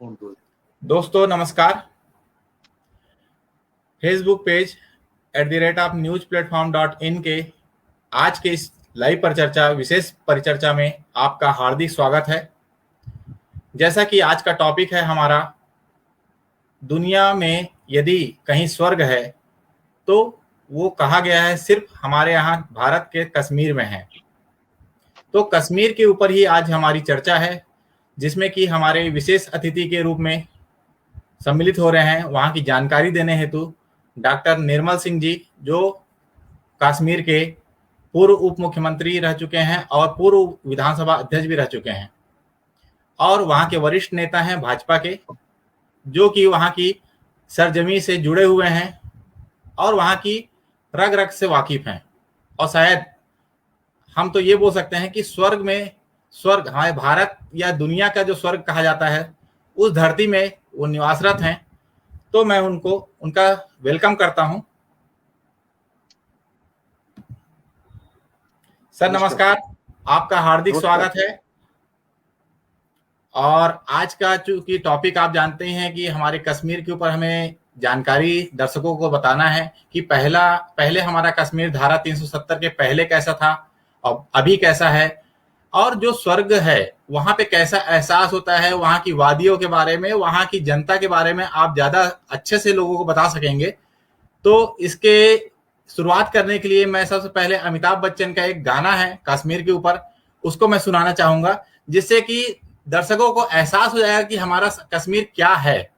दोस्तों नमस्कार। Facebook page @newsplatform.in के आज के इस लाइव परिचर्चा विशेष परिचर्चा में आपका हार्दिक स्वागत है। जैसा कि आज का टॉपिक है हमारा, दुनिया में यदि कहीं स्वर्ग है तो वो कहा गया है सिर्फ हमारे यहाँ भारत के कश्मीर में है। तो कश्मीर के ऊपर ही आज हमारी चर्चा है, जिसमें कि हमारे विशेष अतिथि के रूप में सम्मिलित हो रहे हैं वहाँ की जानकारी देने हेतु डॉक्टर निर्मल सिंह जी, जो कश्मीर के पूर्व उप मुख्यमंत्री रह चुके हैं और पूर्व विधानसभा अध्यक्ष भी रह चुके हैं और वहाँ के वरिष्ठ नेता हैं भाजपा के, जो कि वहाँ की सरजमी से जुड़े हुए हैं और वहाँ की रग रग से वाकिफ हैं। और शायद हम तो ये बोल सकते हैं कि स्वर्ग हमारे भारत या दुनिया का जो स्वर्ग कहा जाता है, उस धरती में वो निवासरत हैं। तो मैं उनका वेलकम करता हूं। सर नमस्कार, आपका हार्दिक स्वागत है। और आज का चूंकि टॉपिक आप जानते हैं कि हमारे कश्मीर के ऊपर हमें जानकारी दर्शकों को बताना है कि पहले हमारा कश्मीर धारा 370 के पहले कैसा था और अभी कैसा है, और जो स्वर्ग है वहां पे कैसा एहसास होता है, वहां की वादियों के बारे में, वहां की जनता के बारे में आप ज्यादा अच्छे से लोगों को बता सकेंगे। तो इसके शुरुआत करने के लिए मैं सबसे पहले अमिताभ बच्चन का एक गाना है कश्मीर के ऊपर, उसको मैं सुनाना चाहूंगा, जिससे कि दर्शकों को एहसास हो जाएगा कि हमारा कश्मीर क्या है।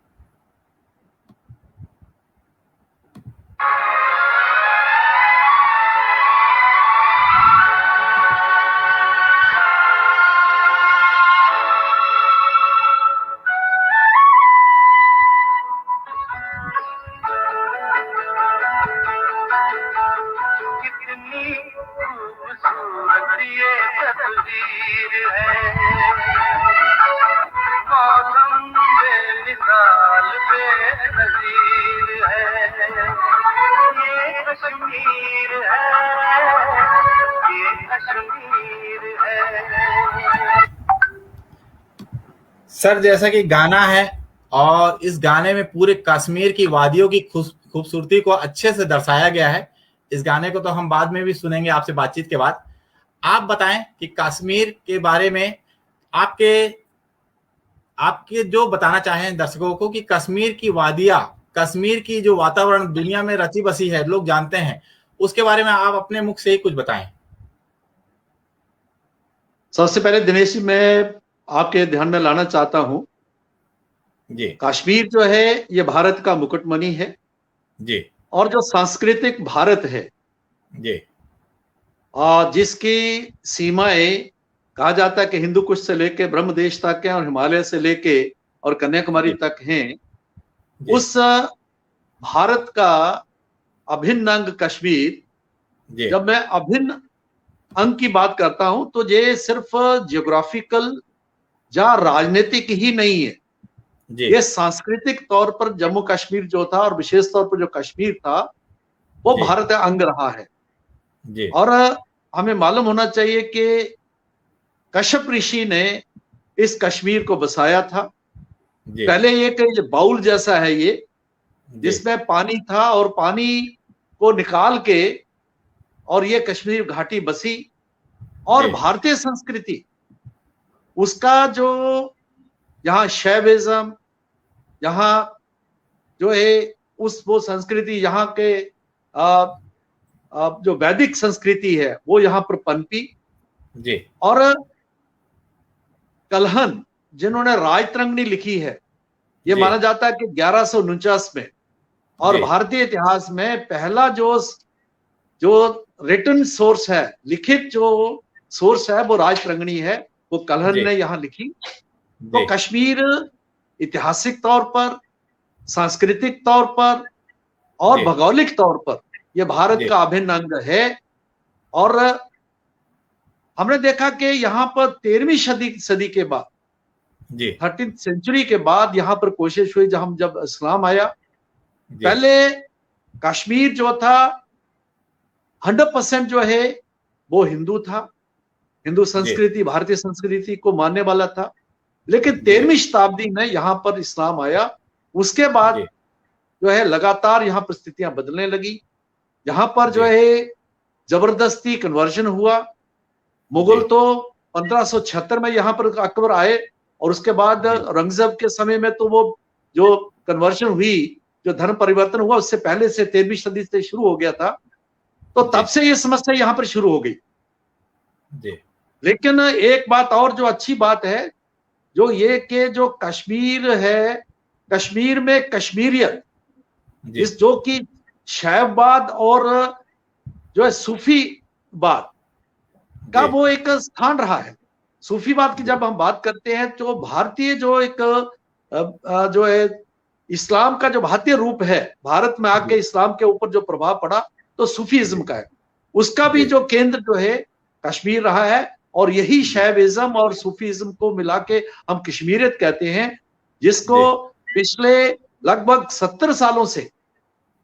सर जैसा कि गाना है और इस गाने में पूरे कश्मीर की वादियों की खूबसूरती को अच्छे से दर्शाया गया है। इस गाने को तो हम बाद में भी सुनेंगे आपसे बातचीत के बाद। आप बताएं कि कश्मीर के बारे में आपके जो बताना चाहें दर्शकों को कि कश्मीर की वादियां, कश्मीर की जो वातावरण दुनिया में रची बसी है, लोग जानते हैं, उसके बारे में आप अपने मुख से ही कुछ बताएं। सबसे पहले दिनेश जी, मैं आपके ध्यान में लाना चाहता हूं जी, कश्मीर जो है ये भारत का मुकुटमणि है जी, और जो सांस्कृतिक भारत है जी, जिसकी सीमाएं कहा जाता है कि हिंदू कुश से लेके ब्रह्म देश तक है और हिमालय से लेके और कन्याकुमारी तक हैं। उस भारत का अभिन्न अंग कश्मीर, जब मैं अभिन्न अंग की बात करता हूं तो ये सिर्फ जियोग्राफिकल या राजनीतिक ही नहीं है, ये सांस्कृतिक तौर पर जम्मू कश्मीर जो था और विशेष तौर पर जो कश्मीर था वो भारत का अंग रहा है। और हमें मालूम होना चाहिए कि कश्यप ऋषि ने इस कश्मीर को बसाया था। पहले ये कई बाउल जैसा है ये, जिसमें पानी था और पानी को निकाल के और ये कश्मीर घाटी बसी। और भारतीय संस्कृति, उसका जो यहाँ शैविज्म, यहाँ जो है वो संस्कृति, यहाँ के जो वैदिक संस्कृति है वो यहाँ पर पनपी। और कल्हन जिन्होंने राजतरंगिणी लिखी है, ये माना जाता है कि 1149 में, और भारतीय इतिहास में पहला जो रिटन सोर्स है, लिखित जो सोर्स है, वो राजतरंगिणी है, वो कल्हन ने यहाँ लिखी। तो कश्मीर ऐतिहासिक तौर पर, सांस्कृतिक तौर पर और भौगोलिक तौर पर यह भारत का अभिन्न अंग है। और हमने देखा कि यहाँ पर 13वीं सदी के बाद, 13th सेंचुरी के बाद यहाँ पर कोशिश हुई, जब इस्लाम आया, पहले कश्मीर जो था 100% जो है वो हिंदू था, हिंदू संस्कृति, भारतीय संस्कृति को मानने वाला था। लेकिन 13वीं शताब्दी में यहाँ पर इस्लाम आया। उसके बाद जो है लगातार यहाँ पर स्थितियां बदलने लगी। यहाँ पर जो है जबरदस्ती कन्वर्जन हुआ। मुगल तो 1576 में यहाँ पर अकबर आए, और उसके बाद औरंगजेब के समय में तो वो जो कन्वर्जन हुई, जो धर्म परिवर्तन हुआ, उससे पहले से 13वीं सदी से शुरू हो गया था। तो तब से ये समस्या यहाँ पर शुरू हो गई। लेकिन एक बात और जो अच्छी बात है, जो ये कि जो कश्मीर है, कश्मीर में कश्मीरियत, इस जो कि शैववाद और जो है सूफीवाद का वो एक स्थान रहा है। सूफीवाद की जब हम बात करते हैं तो भारतीय जो एक जो है इस्लाम का जो भारतीय रूप है, भारत में आके इस्लाम के ऊपर जो प्रभाव पड़ा तो सूफीज्म का है, उसका भी जो केंद्र जो है कश्मीर रहा है। और यही शैविज्म और सूफीज्म को मिला के हम कश्मीरियत कहते हैं, जिसको पिछले लगभग 70 सालों से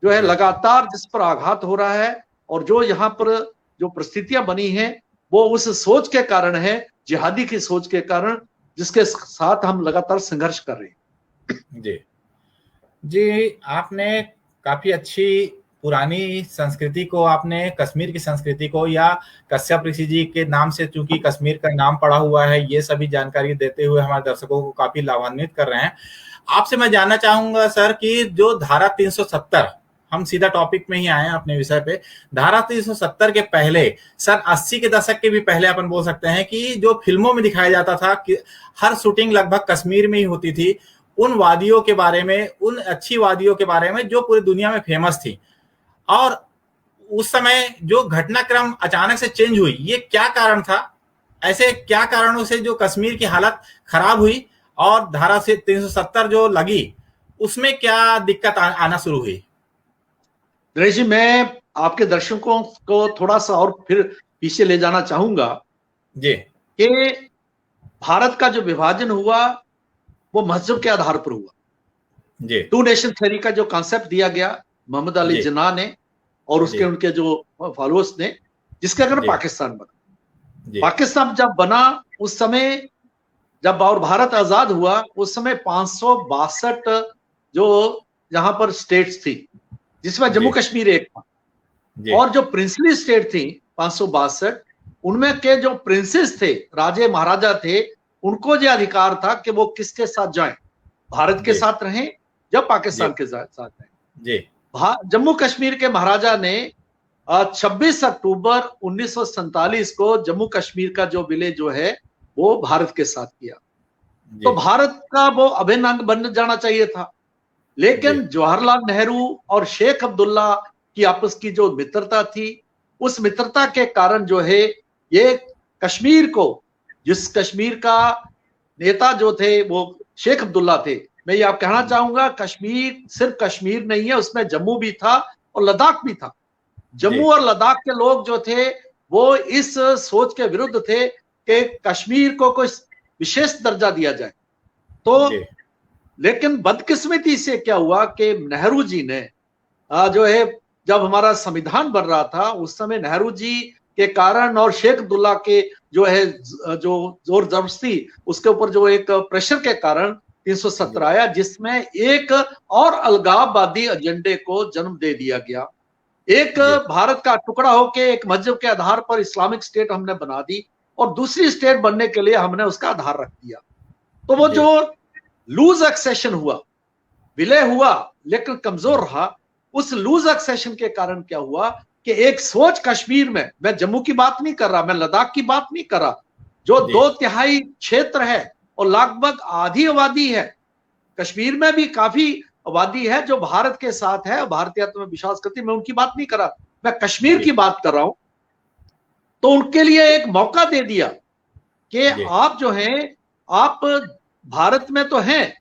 जो है लगातार जिस पर आघात हो रहा है, और जो यहाँ पर जो परिस्थितियां बनी हैं वो उस सोच के कारण है, जिहादी की सोच के कारण, जिसके साथ हम लगातार संघर्ष कर रहे हैं। जी, आपने काफी अच्छी पुरानी संस्कृति को, आपने कश्मीर की संस्कृति को, या कश्यप ऋषि जी के नाम से चूंकि कश्मीर का नाम पड़ा हुआ है, ये सभी जानकारी देते हुए हमारे दर्शकों को काफी लाभान्वित कर रहे हैं। आपसे मैं जानना चाहूंगा सर कि जो धारा 370, हम सीधा टॉपिक में ही आए हैं अपने विषय पे, धारा 370 के पहले सन 80 के दशक के भी पहले अपन बोल सकते हैं कि जो फिल्मों में दिखाया जाता था कि हर शूटिंग लगभग कश्मीर में ही होती थी, उन वादियों के बारे में, उन अच्छी वादियों के बारे में जो पूरी दुनिया में फेमस थी, और उस समय जो घटनाक्रम अचानक से चेंज हुई, ये क्या कारण था? ऐसे क्या कारणों से जो कश्मीर की हालत खराब हुई और धारा से 370 जो लगी उसमें क्या दिक्कत आना शुरू हुई? नरेश जी, मैं आपके दर्शकों को थोड़ा सा और फिर पीछे ले जाना चाहूंगा जी, कि भारत का जो विभाजन हुआ वो मजहब के आधार पर हुआ। जी, 2 नेशन थ्योरी का जो कॉन्सेप्ट दिया गया मोहम्मद अली जिन्ना ने और उसके उनके जो फॉलोअर्स ने, जिसके कारण पाकिस्तान बना। पाकिस्तान जब बना उस समय, जब और भारत आजाद हुआ, उस समय 562 जो यहाँ पर स्टेट्स थी, जिसमें जम्मू कश्मीर एक था, और जो प्रिंसली स्टेट थी 562, उनमें के जो प्रिंसेस थे, राजे महाराजा थे, उनको जो अधिकार था कि वो किसके साथ जाएं, भारत के साथ रहें या पाकिस्तान के साथ रहें। जम्मू कश्मीर के महाराजा ने 26 अक्टूबर 1947 को जम्मू कश्मीर का जो विलय जो है वो भारत के साथ किया। तो भारत का वो अभिन्न अंग बन जाना चाहिए था, लेकिन जवाहरलाल नेहरू और शेख अब्दुल्ला की आपस की जो मित्रता थी, उस मित्रता के कारण जो है ये कश्मीर को, जिस कश्मीर का नेता जो थे वो शेख अब्दुल्ला थे, मैं ये आप कहना चाहूंगा, कश्मीर सिर्फ कश्मीर नहीं है, उसमें जम्मू भी था और लद्दाख भी था। जम्मू और लद्दाख के लोग जो थे वो इस सोच के विरुद्ध थे कि कश्मीर को कोई विशेष दर्जा दिया जाए। तो लेकिन बदकिस्मती से क्या हुआ कि नेहरू जी ने जो है, जब हमारा संविधान बन रहा था उस समय नेहरू जी के कारण और शेख अब्दुल्ला के जो है जो जोर जबरदस्ती, उसके ऊपर जो एक प्रेशर के कारण 370 आया, जिसमें एक और अलगाववादी एजेंडे को जन्म दे दिया गया। एक भारत का टुकड़ा होके एक मजहब के आधार पर इस्लामिक स्टेट हमने बना दी, और दूसरी स्टेट बनने के लिए हमने उसका आधार रख दिया। तो वो जो लूज एक्सेशन हुआ, विलय हुआ लेकिन कमजोर रहा, उस लूज एक्सेशन के कारण क्या हुआ कि एक सोच कश्मीर में, मैं जम्मू की बात नहीं कर रहा, मैं लद्दाख की बात नहीं कर रहा, जो 2/3 क्षेत्र है और लगभग आधी आबादी है, कश्मीर में भी काफी आबादी है जो भारत के साथ है, भारतीयत्व में विश्वास करती, मैं उनकी बात नहीं कर रहा, मैं कश्मीर की बात कर रहा हूं। तो उनके लिए एक मौका दे दिया कि आप जो हैं, आप भारत में तो हैं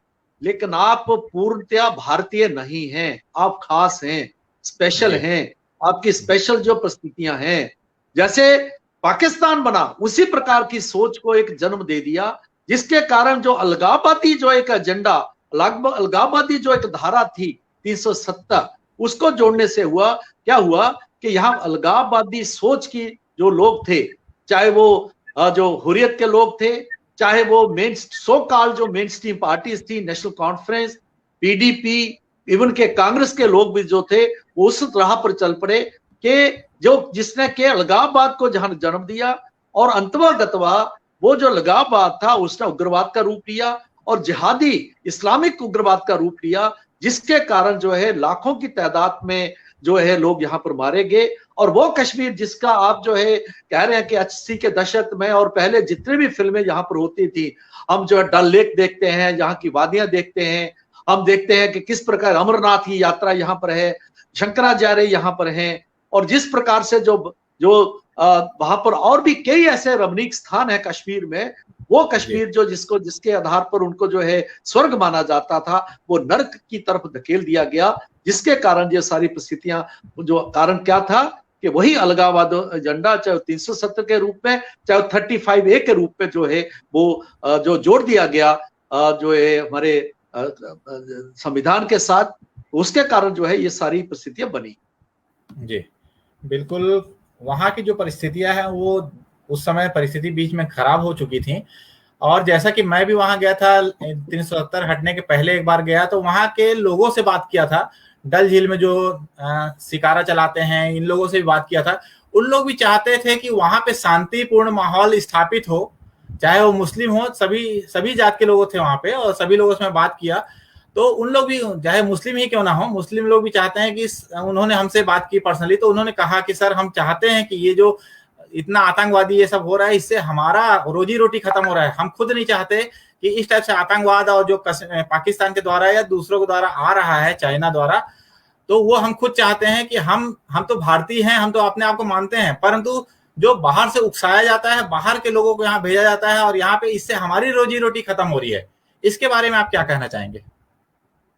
लेकिन आप पूर्णतया भारतीय नहीं हैं, आप खास हैं, स्पेशल हैं, आपकी स्पेशल जो परिस्थितियां हैं। जैसे पाकिस्तान बना उसी प्रकार की सोच को एक जन्म दे दिया, जिसके कारण जो अलगाववादी जो एक एजेंडा, अलगाववादी जो एक धारा थी 370, उसको जोड़ने से हुआ क्या हुआ कि यहाँ अलगाववादी सोच की जो लोग थे, चाहे वो जो हुर्रियत के लोग थे, चाहे वो मेन सो कॉल जो मेन स्ट्रीम पार्टीज थी, नेशनल कॉन्फ्रेंस, पीडीपी, इवन के कांग्रेस के लोग भी जो थे वो उस राह पर चल पड़े कि जो जिसने के अलगाववाद को जहां जन्म दिया, और अंतवा गतवा वो जो अलगाववाद था उसने उग्रवाद का रूप लिया और जिहादी इस्लामिक उग्रवाद का रूप लिया, जिसके कारण जो है लाखों की तादाद में जो है लोग यहाँ पर मारे गए। और वो कश्मीर जिसका आप जो है कह रहे हैं कि 80 के दशक में और पहले जितनी भी फिल्में यहाँ पर होती थी, हम जो है डल लेक देखते हैं, यहाँ की वादियां देखते हैं, हम देखते हैं कि किस प्रकार अमरनाथ की यात्रा यहाँ पर है, शंकराचार्य यहाँ पर हैं, और जिस प्रकार से जो जो वहां पर और भी कई ऐसे रमणीक स्थान है कश्मीर में, वो कश्मीर जो जिसके आधार पर उनको जो है स्वर्ग माना जाता था, वो नर्क की तरफ धकेल दिया गया, जिसके कारण ये सारी परिस्थितियां, जो कारण क्या था कि वही अलगाववाद एजेंडा, चाहे 370 के रूप में चाहे 35A के रूप में जो है वो जो जोड़ दिया गया जो है हमारे संविधान के साथ, उसके कारण जो है ये सारी परिस्थितियां बनी। जी बिल्कुल, वहाँ की जो परिस्थितियां हैं वो उस समय परिस्थिति बीच में खराब हो चुकी थी। और जैसा कि मैं भी वहां गया था 370 हटने के पहले एक बार गया, तो वहां के लोगों से बात किया था, डल झील में जो शिकारा चलाते हैं, इन लोगों से भी बात किया था। उन लोग भी चाहते थे कि वहां पे शांतिपूर्ण माहौल स्थापित हो, चाहे वो मुस्लिम हो, सभी जात के लोग थे वहां पे, और सभी लोगों से बात किया। तो उन लोग भी, चाहे मुस्लिम ही क्यों ना हो, मुस्लिम लोग भी चाहते हैं कि, उन्होंने हमसे बात की पर्सनली, तो उन्होंने कहा कि सर हम चाहते हैं कि ये जो इतना आतंकवादी ये सब हो रहा है, इससे हमारा रोजी रोटी खत्म हो रहा है। हम खुद नहीं चाहते कि इस टाइप से आतंकवाद और जो पाकिस्तान के द्वारा या दूसरों के द्वारा आ रहा है, चाइना द्वारा, तो वो हम खुद चाहते हैं कि हम तो भारतीय हैं, हम तो अपने आप को मानते हैं, परंतु जो बाहर से उकसाया जाता है, बाहर के लोगों को यहाँ भेजा जाता है, और यहाँ पे इससे हमारी रोजी रोटी खत्म हो रही है। इसके बारे में आप क्या कहना चाहेंगे?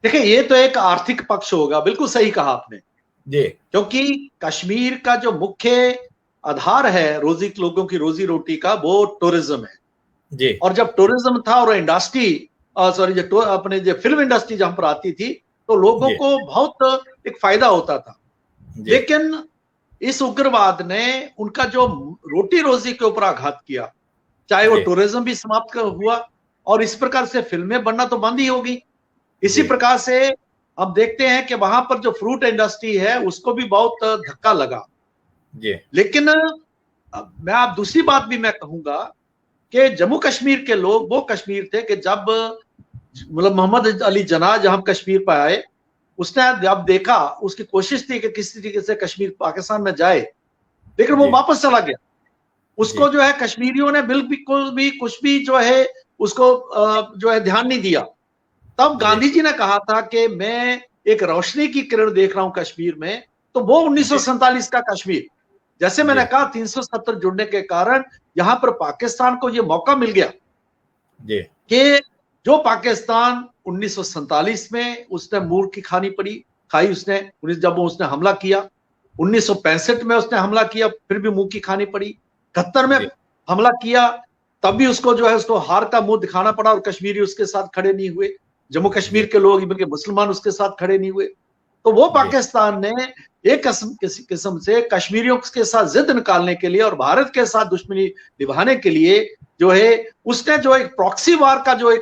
देखिए, ये तो एक आर्थिक पक्ष होगा, बिल्कुल सही कहा आपने जी, क्योंकि कश्मीर का जो मुख्य आधार है लोगों की रोजी रोटी का, वो टूरिज्म है जी। और जब टूरिज्म था और इंडस्ट्री अपने जो फिल्म इंडस्ट्री जहां पर आती थी, तो लोगों को बहुत एक फायदा होता था। लेकिन इस उग्रवाद ने उनका जो रोटी रोजी के ऊपर आघात किया, चाहे वो टूरिज्म भी समाप्त हुआ, और इस प्रकार से फिल्में बनना तो बंद ही होगी। इसी प्रकार से हम देखते हैं कि वहां पर जो फ्रूट इंडस्ट्री है उसको भी बहुत धक्का लगा। लेकिन मैं आप दूसरी बात भी मैं कहूंगा कि जम्मू कश्मीर के लोग वो कश्मीर थे कि जब मतलब मोहम्मद अली जिन्ना जब कश्मीर पर आए, उसने जब देखा, उसकी कोशिश थी कि किसी तरीके से कश्मीर पाकिस्तान में जाए, लेकिन वो वापस चला गया। उसको जो है कश्मीरियों ने बिल्कुल भी कुछ भी जो है उसको जो है ध्यान नहीं दिया। तब गांधी जी ने कहा था कि मैं एक रोशनी की किरण देख रहा हूं कश्मीर में, तो वो 1947 का कश्मीर, जैसे मैंने कहा 370 जुड़ने के कारण यहां पर पाकिस्तान को ये मौका मिल गया कि जो पाकिस्तान 1947 में उसने मूर्ख की खाई उसने, जब उसने हमला किया, 1965 में उसने हमला किया, फिर भी मुंह की खानी पड़ी, 71 में हमला किया, तब भी उसको जो है उसको हार का मुंह दिखाना पड़ा, और कश्मीरी उसके साथ खड़े नहीं हुए, जम्मू कश्मीर के लोग बल्कि मुसलमान उसके साथ खड़े नहीं हुए। तो वो पाकिस्तान ने एक किस्म से कश्मीरियों के साथ जिद निकालने के लिए और भारत के साथ दुश्मनी निभाने के लिए जो है उसने जो एक प्रॉक्सी वार का जो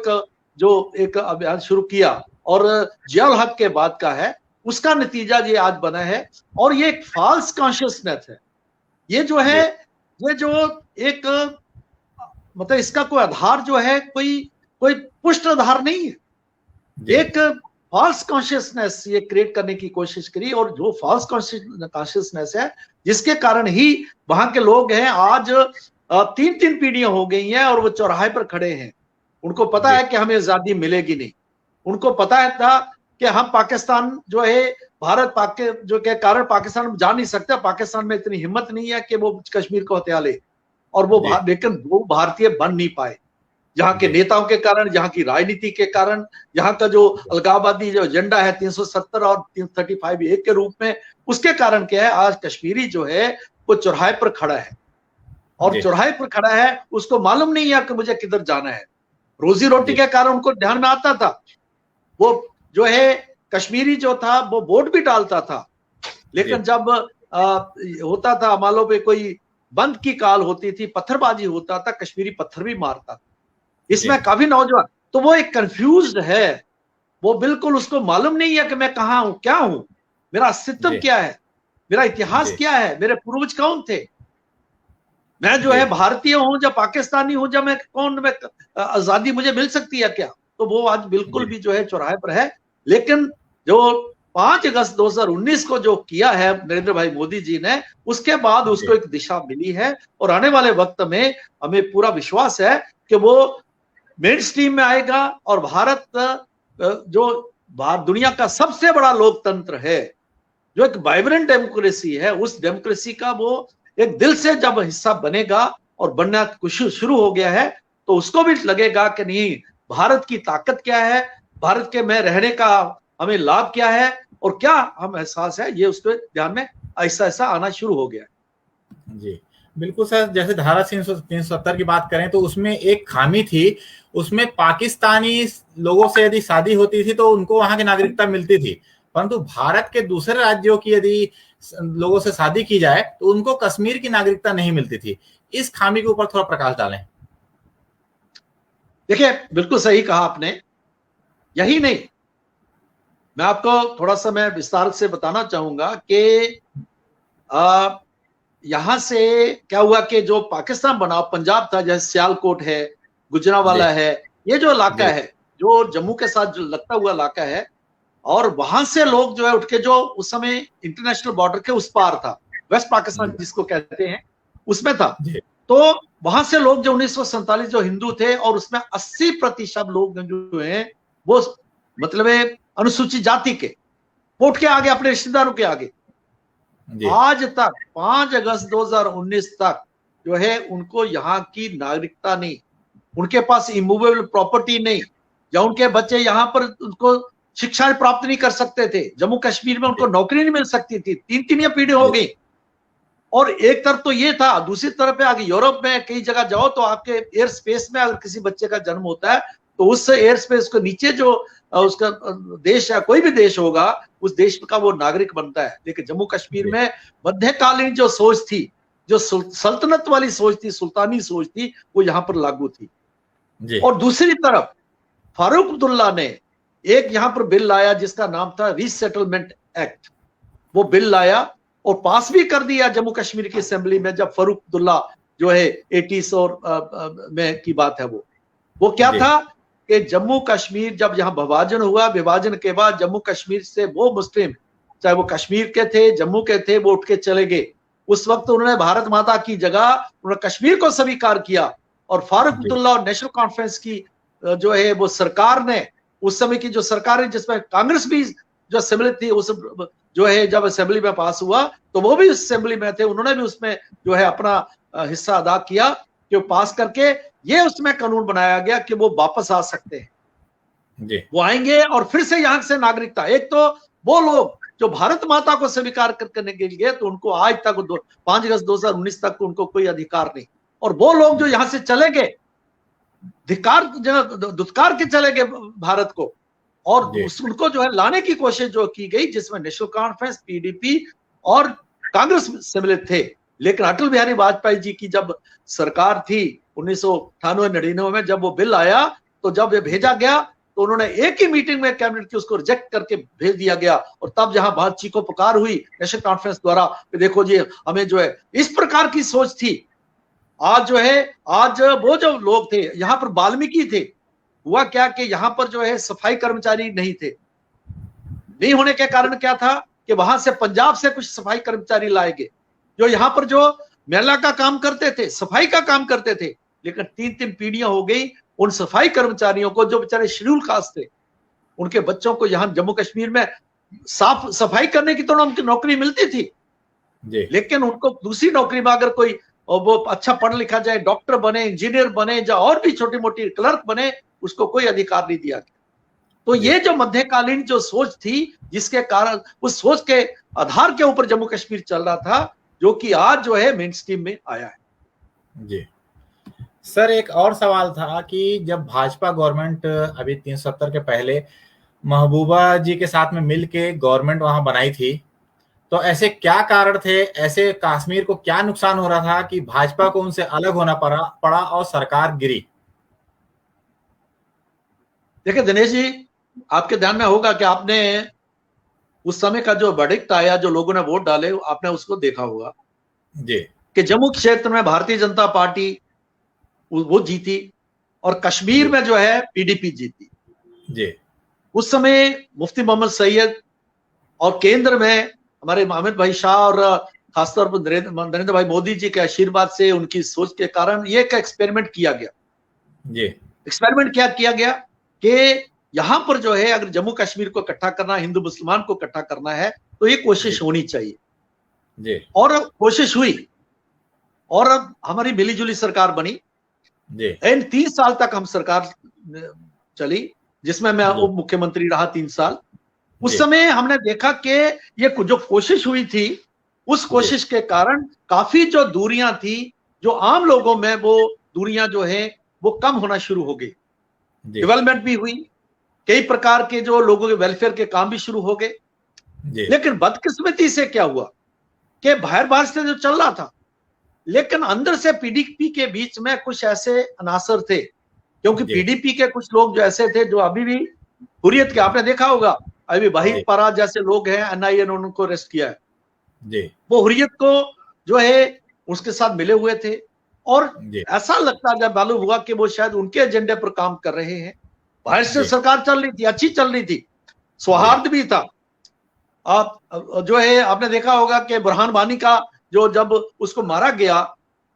एक अभियान शुरू किया, और जियाउल हक के बाद का है, उसका नतीजा ये आज बना है। और ये एक फॉल्स कॉन्शियसनेस है, ये जो है ये जो एक मतलब इसका कोई आधार जो है कोई पुष्ट आधार नहीं है, एक फॉल्स कॉन्शियसनेस ये क्रिएट करने की कोशिश करी, और जो फॉल्स कॉन्शियसनेस है जिसके कारण ही वहां के लोग हैं आज 3 पीढ़ियां हो गई हैं और वो चौराहे पर खड़े हैं। उनको पता है कि हमें आजादी मिलेगी नहीं, उनको पता है था कि हम पाकिस्तान जो है भारत जो के कारण पाकिस्तान में जा नहीं सकते, पाकिस्तान में इतनी हिम्मत नहीं है कि वो कश्मीर को हथिया ले, और वो लेकिन वो भारतीय बन नहीं पाए, यहाँ के नेताओं के कारण, यहाँ की राजनीति के कारण, यहाँ का जो अलगाववादी जो एजेंडा है 370 और 35A के रूप में, उसके कारण क्या है आज कश्मीरी जो है वो चौराहे पर खड़ा है, और चौराहे पर खड़ा है, उसको मालूम नहीं है कि मुझे किधर जाना है। रोजी रोटी के कारण उनको ध्यान में आता था, वो जो है कश्मीरी जो था वो वोट भी डालता था, लेकिन जब होता था मान लो कोई बंद की काल होती थी, पत्थरबाजी होता था, कश्मीरी पत्थर भी मारता था। इसमें काफी नौजवान, तो वो एक कंफ्यूज्ड है, वो बिल्कुल उसको मालूम नहीं है कि मैं कहाँ हूं, क्या हूं, मेरा अस्तित्व क्या है, मेरा इतिहास क्या है, मेरे पूर्वज कौन थे, मैं जो है भारतीय हूं या पाकिस्तानी हूं, या मैं कौन, मैं आजादी मुझे मिल सकती है क्या। तो वो आज बिल्कुल भी जो है चौराहे पर है। लेकिन जो 5 अगस्त 2019 को जो किया है नरेंद्र भाई मोदी जी ने, उसके बाद उसको एक दिशा मिली है, और आने वाले वक्त में हमें पूरा विश्वास है कि वो मेन स्ट्रीम में आएगा, और भारत जो दुनिया का सबसे बड़ा लोकतंत्र है, जो एक वाइब्रेंट डेमोक्रेसी है, उस डेमोक्रेसी का वो एक दिल से जब हिस्सा बनेगा, और बनना कुछ शुरू हो गया है, तो उसको भी लगेगा कि नहीं, भारत की ताकत क्या है, भारत के में रहने का हमें लाभ क्या है, और क्या हम एहसास है, ये उसके ध्यान में ऐसा ऐसा आना शुरू हो गया है। जी बिल्कुल सर, जैसे धारा 370 की बात करें तो उसमें एक खामी थी, उसमें पाकिस्तानी लोगों से यदि शादी होती थी तो उनको वहां की नागरिकता मिलती थी, परंतु भारत के दूसरे राज्यों की यदि लोगों से शादी की जाए तो उनको कश्मीर की नागरिकता नहीं मिलती थी। इस खामी के ऊपर थोड़ा प्रकाश डालें। देखिए, बिल्कुल सही कहा आपने। यही नहीं, मैं आपको थोड़ा सा मैं विस्तार से बताना चाहूंगा कि यहां से क्या हुआ कि जो पाकिस्तान बना, पंजाब था, जैसे सियालकोट है, गुजरांवाला है, ये जो इलाका है जो जम्मू के साथ जो लगता हुआ इलाका है, और वहां से लोग जो है उठ के, जो उस समय इंटरनेशनल बॉर्डर के उस पार था, वेस्ट पाकिस्तान जिसको कहते हैं, उसमें था। तो वहां से लोग जो 1947 जो हिंदू थे, और उसमें 80% लोग जो हैं वो मतलब अनुसूचित जाति के, वो उठ के आगे अपने रिश्तेदारों के आगे। आज तक 5 अगस्त 2019 तक जो है उनको यहाँ की नागरिकता नहीं, उनके पास इमूवेबल प्रॉपर्टी नहीं, या उनके बच्चे यहाँ पर उनको शिक्षा प्राप्त नहीं कर सकते थे, जम्मू कश्मीर में उनको नौकरी नहीं मिल सकती थी, 3 या पीढ़ी हो गई। और एक तरफ तो ये था, दूसरी तरफ आगे यूरोप में कई जगह जाओ तो आपके एयर स्पेस में अगर किसी बच्चे का जन्म होता है तो उस एयर स्पेस को नीचे जो उसका देश है, कोई भी देश होगा, उस देश का वो नागरिक बनता है। लेकिन जम्मू कश्मीर में मध्यकालीन जो सोच थी, जो सल्तनत वाली सोच थी, सुल्तानी सोच थी, वो यहाँ पर लागू थी। और दूसरी तरफ फारूक अब्दुल्ला ने एक यहाँ पर बिल लाया जिसका नाम था रीसेटलमेंट एक्ट। वो बिल लाया और पास भी कर दिया जम्मू कश्मीर की असेंबली में, जब फारूक अब्दुल्ला जो है 80s और में की बात है। वो क्या था कि जम्मू कश्मीर जब यहाँ विभाजन हुआ, विभाजन के बाद जम्मू कश्मीर से वो मुस्लिम, चाहे वो कश्मीर के थे, जम्मू के थे, वो उठ के चले गए। उस वक्त उन्होंने भारत माता की जगह उन्होंने कश्मीर को स्वीकार किया, और फारूक अब्दुल्ला और नेशनल कॉन्फ्रेंस की जो है वो सरकार ने, उस समय की जो सरकार है जिसमें कांग्रेस भी जो असेंबली थी, उस जो है जब असेंबली में पास हुआ तो वो भी उस असेंबली में थे, उन्होंने भी उसमें जो है अपना हिस्सा अदा किया, कि पास करके ये उसमें कानून बनाया गया कि वो वापस आ सकते हैं, वो आएंगे और फिर से यहां से नागरिकता। एक तो वो लोग जो भारत माता को स्वीकार करने के लिए, तो उनको आज तक 5 अगस्त 2019 तक उनको कोई अधिकार नहीं, और वो लोग जो यहां से चले गए, दुत्कार के चले गए भारत को, और उनको जो है लाने की कोशिश जो की गई, जिसमें नेशनल कॉन्फ्रेंस, पीडीपी और कांग्रेस सम्मिलित थे। लेकिन अटल बिहारी वाजपेयी जी की जब सरकार थी 1998-99 में, जब वो बिल आया, तो जब ये भेजा गया तो उन्होंने एक ही मीटिंग में कैबिनेट की उसको रिजेक्ट करके भेज दिया गया। और तब जहां बात चीखो पुकार हुई नेशनल कॉन्फ्रेंस द्वारा, देखो जी हमें जो है इस प्रकार की सोच थी। आज जो है, आज वो जो लोग थे यहाँ पर, वाल्मीकि थे, हुआ क्या कि यहाँ पर जो है सफाई कर्मचारी नहीं थे। नहीं होने के कारण क्या था कि वहां से पंजाब से कुछ सफाई कर्मचारी लाए गए, जो यहाँ पर जो मेला का काम करते थे, सफाई का काम करते थे। लेकिन 3 पीढ़ियां हो गई उन सफाई कर्मचारियों को, जो बेचारे शेड्यूल कास्ट थे, उनके बच्चों को यहाँ जम्मू कश्मीर में साफ सफाई करने की तो उनकी नौकरी मिलती थी, लेकिन उनको दूसरी नौकरी में अगर कोई वो अच्छा पढ़ लिखा जाए, डॉक्टर बने, इंजीनियर बने, या और भी छोटी मोटी क्लर्क बने, उसको कोई अधिकार नहीं दिया गया। तो ये जो मध्यकालीन जो सोच थी, जिसके कारण उस सोच के आधार के ऊपर जम्मू कश्मीर चल रहा था, जो कि आज जो है मेन स्ट्रीम में आया है। जी सर, एक और सवाल था कि जब भाजपा गवर्नमेंट अभी 370 के पहले महबूबा जी के साथ में मिलके गवर्नमेंट वहां बनाई थी, तो ऐसे क्या कारण थे, ऐसे कश्मीर को क्या नुकसान हो रहा था कि भाजपा को उनसे अलग होना पड़ा और सरकार गिरी? देखिए दिनेश जी, आपके ध्यान में होगा कि आपने उस समय का जो वर्डिक्ट आया, जो लोगों ने वोट डाले, आपने उसको देखा होगा जी कि जम्मू क्षेत्र में भारतीय जनता पार्टी वो जीती और कश्मीर जी में जो है पीडीपी जीती। जी उस समय मुफ्ती मोहम्मद सैयद और केंद्र में हमारे अमित भाई शाह और खासतौर पर नरेंद्र भाई मोदी जी के आशीर्वाद से, उनकी सोच के कारण ये एक एक्सपेरिमेंट किया गया। जी एक्सपेरिमेंट क्या किया गया कि यहां पर जो है अगर जम्मू कश्मीर को इकट्ठा करना, हिंदू मुसलमान को इकट्ठा करना है, तो ये कोशिश होनी चाहिए। जी और कोशिश हुई और अब हमारी मिलीजुली सरकार बनी। जी इन 3 साल तक हम सरकार चली, जिसमें मैं जी उप मुख्यमंत्री रहा 3 साल। उस जी समय हमने देखा कि ये जो कोशिश हुई थी, उस जी कोशिश के कारण काफी जो दूरियां थी, जो आम लोगों में वो दूरियां जो है वो कम होना शुरू हो गई। जी डेवलपमेंट भी हुई, कई प्रकार के जो लोगों के वेलफेयर के काम भी शुरू हो गए। जी लेकिन बदकिस्मती से क्या हुआ कि बाहर बाहर से जो चल रहा था, लेकिन अंदर से पीडीपी के बीच में कुछ ऐसे अनासर थे, क्योंकि जी पीडीपी के कुछ लोग जो ऐसे थे जो अभी भी हुर्रियत के, आपने देखा होगा अभी जी वहीद परा जैसे लोग हैं, एनआईए ने उनको अरेस्ट किया है, जी वो हुर्रियत को जो है उसके साथ मिले हुए थे। और जी ऐसा लगता जब मालूम हुआ कि वो शायद उनके एजेंडे पर काम कर रहे हैं। बाहर से जी सरकार चल रही थी, अच्छी चल रही थी, जी सौहार्द भी था। आप जो है आपने देखा होगा कि बुरहान वानी का जो जब उसको मारा गया,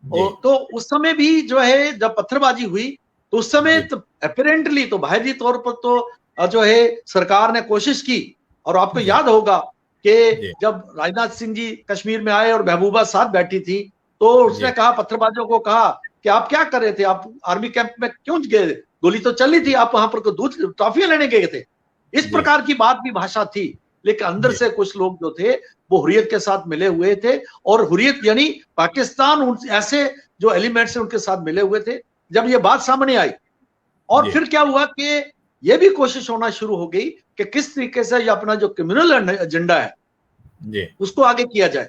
जी तो उस समय भी जो है जब पत्थरबाजी हुई, तो उस समय जी तो अपेरेंटली तो बाहरी तौर पर तो जो है सरकार ने कोशिश की। और आपको जी याद होगा कि जी जब राजनाथ सिंह जी कश्मीर में आए और महबूबा साथ बैठी थी, तो उसने जी कहा, पत्थरबाजों को कहा कि आप क्या कर रहे थे, आप आर्मी कैंप में क्यों गए, गोली तो चल रही थी, आप वहां पर दूध टॉफियां लेने गए थे। इस जी प्रकार की बात भी भाषा थी। लेकिन अंदर जी से कुछ लोग जो थे वो हुर्रियत के साथ मिले हुए थे, और हुर्रियत यानी पाकिस्तान, उन ऐसे जो एलिमेंट्स उनके साथ मिले हुए थे। जब ये बात सामने आई, और जी फिर क्या हुआ कि ये भी कोशिश होना शुरू हो गई कि किस तरीके से ये अपना जो कम्युनल एजेंडा है जी उसको आगे किया जाए।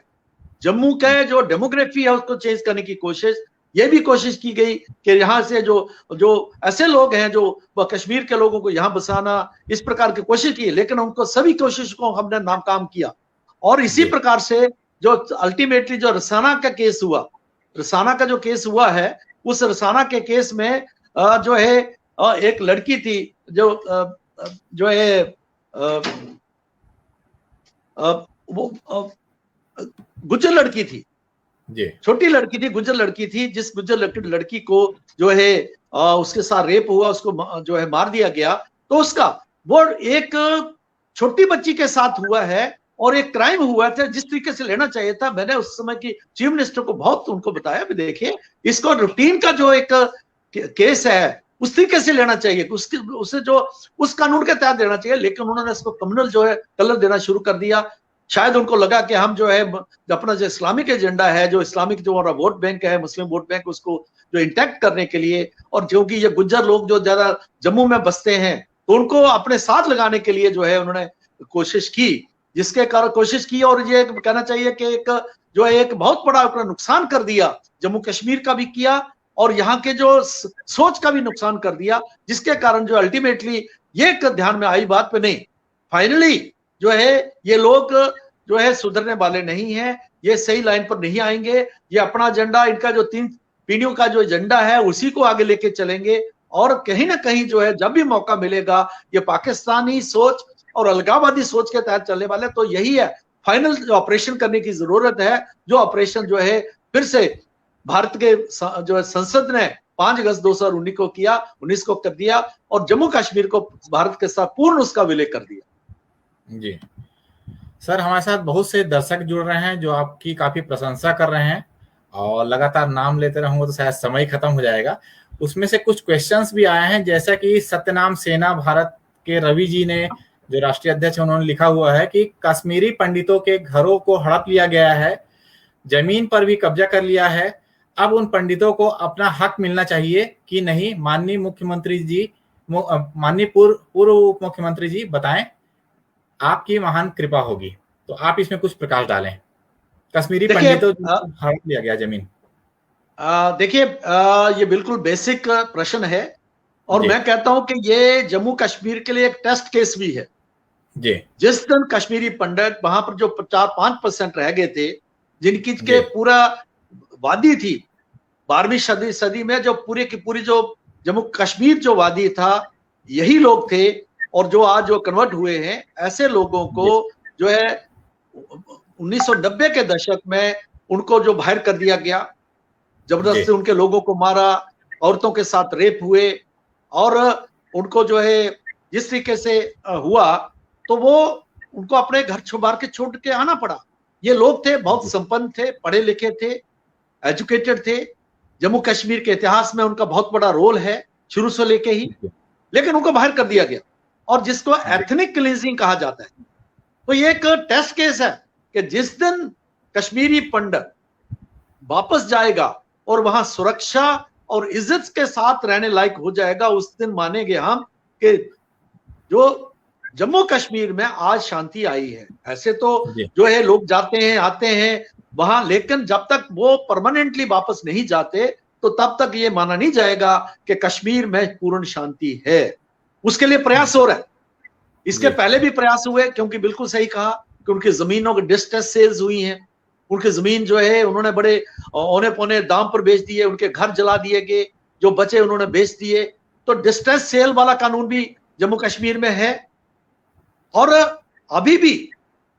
जम्मू का जो डेमोग्राफी है उसको चेंज करने की कोशिश, ये भी कोशिश की गई कि यहाँ से जो जो ऐसे लोग हैं जो कश्मीर के लोगों को यहाँ बसाना, इस प्रकार की कोशिश की, लेकिन उनको सभी कोशिश को हमने नाकाम किया। और इसी जी प्रकार से जो अल्टीमेटली जो रसाना का केस हुआ, रसाना का जो केस हुआ है, उस रसाना के केस में जो है एक लड़की थी जो है वो गुज्जर लड़की थी, जी छोटी लड़की थी, गुज्जर लड़की थी, जिस गुज्जर लड़की को जो है उसके साथ रेप हुआ, उसको जो है मार दिया गया। तो उसका वो एक छोटी बच्ची के साथ हुआ है, और एक क्राइम हुआ था जिस तरीके से लेना चाहिए था। मैंने उस समय की चीफ मिनिस्टर को बहुत उनको बताया, भी देखिए इसको रूटीन का जो एक केस है उस तरीके से लेना चाहिए, उसके उसे जो उस कानून के तहत देना चाहिए। लेकिन उन्होंने इसको कम्युनल जो है कलर देना शुरू कर दिया। शायद उनको लगा कि हम जो है अपना जो इस्लामिक एजेंडा है, जो इस्लामिक जो हमारा वोट बैंक है, मुस्लिम वोट बैंक, उसको जो इंटैक्ट करने के लिए, और क्योंकि ये गुज्जर लोग जो ज्यादा जम्मू में बसते हैं, तो उनको अपने साथ लगाने के लिए जो है उन्होंने कोशिश की, जिसके कारण कोशिश की। और ये कहना चाहिए कि एक जो है एक बहुत बड़ा नुकसान कर दिया, जम्मू कश्मीर का भी किया और यहाँ के जो सोच का भी नुकसान कर दिया, जिसके कारण जो अल्टीमेटली ये ध्यान में आई बात पे नहीं, फाइनली जो है ये लोग जो है सुधरने वाले नहीं है, ये सही लाइन पर नहीं आएंगे। ये अपना एजेंडा, इनका जो 3 पीढ़ियों का जो एजेंडा है उसी को आगे लेके चलेंगे। और कहीं ना कहीं जो है जब भी मौका मिलेगा, ये पाकिस्तानी सोच और अलगाववादी सोच के तहत चलने वाले, तो यही है फाइनल जो ऑपरेशन करने की जरूरत है, जो ऑपरेशन जो है फिर से भारत के जो है संसद ने 5 अगस्त 2019 को किया, 19 को कर दिया, और जम्मू कश्मीर को भारत के साथ पूर्ण उसका विलय कर दिया। जी सर, हमारे साथ बहुत से दर्शक जुड़ रहे हैं जो आपकी काफी प्रशंसा कर रहे हैं, और लगातार नाम लेते रहूंगा तो शायद समय खत्म हो जाएगा। उसमें से कुछ क्वेश्चंस भी आए हैं, जैसा कि सत्यनाम सेना भारत के रवि जी ने, जो राष्ट्रीय अध्यक्ष हैं, उन्होंने लिखा हुआ है कि कश्मीरी पंडितों के घरों को हड़प लिया गया है, जमीन पर भी कब्जा कर लिया है, अब उन पंडितों को अपना हक मिलना चाहिए कि नहीं? माननीय मुख्यमंत्री जी, माननीय पूर्व उप मुख्यमंत्री जी, बताएं, आपकी महान कृपा होगी। तो आप इसमें कुछ प्रकाश डालें। कश्मीरी देखिए पंडितों हड़प लिया गया जमीन। देखिए ये बिल्कुल बेसिक प्रश्न है, और मैं कहता हूं कि ये जम्मू कश्मीर के लिए एक टेस्ट केस भी है जी। जिस दिन कश्मीरी पंडित वहां पर जो 4-5% रह गए थे, जिनकी के पूरा वादी थी 12वीं सदी में, जो पूरी की पूरी जो जम्मू कश्मीर जो वादी था, यही लोग थे। और जो आज जो कन्वर्ट हुए हैं, ऐसे लोगों को जो है 1990 के दशक में उनको जो बाहर कर दिया गया, जबरदस्ती उनके लोगों को मारा, औरतों के साथ रेप हुए, और उनको जो है जिस तरीके से हुआ, तो वो उनको अपने घर छुबार के छोड़ के आना पड़ा। ये लोग थे, बहुत संपन्न थे, पढ़े लिखे थे, एजुकेटेड थे। जम्मू कश्मीर के इतिहास में उनका बहुत बड़ा रोल है शुरू से लेके ही, लेकिन उनको बाहर कर दिया गया, और जिसको एथनिक क्लींजिंग कहा जाता है। तो ये एक टेस्ट केस है कि जिस दिन कश्मीरी पंडित वापस जाएगा और वहां सुरक्षा और इज्जत के साथ रहने लायक हो जाएगा, उस दिन मानेंगे हम कि जो जम्मू कश्मीर में आज शांति आई है। ऐसे तो जो है लोग जाते हैं आते हैं वहां, लेकिन जब तक वो परमानेंटली वापस नहीं जाते तो तब तक ये माना नहीं जाएगा कि कश्मीर में पूर्ण शांति है। उसके लिए प्रयास हो रहा है। इसके पहले भी प्रयास हुए, क्योंकि बिल्कुल सही कहा कि उनकी जमीनों की डिस्ट्रेस सेल्स हुई हैं। उनकी जमीन जो है उन्होंने बड़े औने पौने दाम पर बेच दिए, उनके घर जला दिए गए, जो बचे उन्होंने बेच दिए। तो डिस्ट्रेस सेल वाला कानून भी जम्मू कश्मीर में है। और अभी भी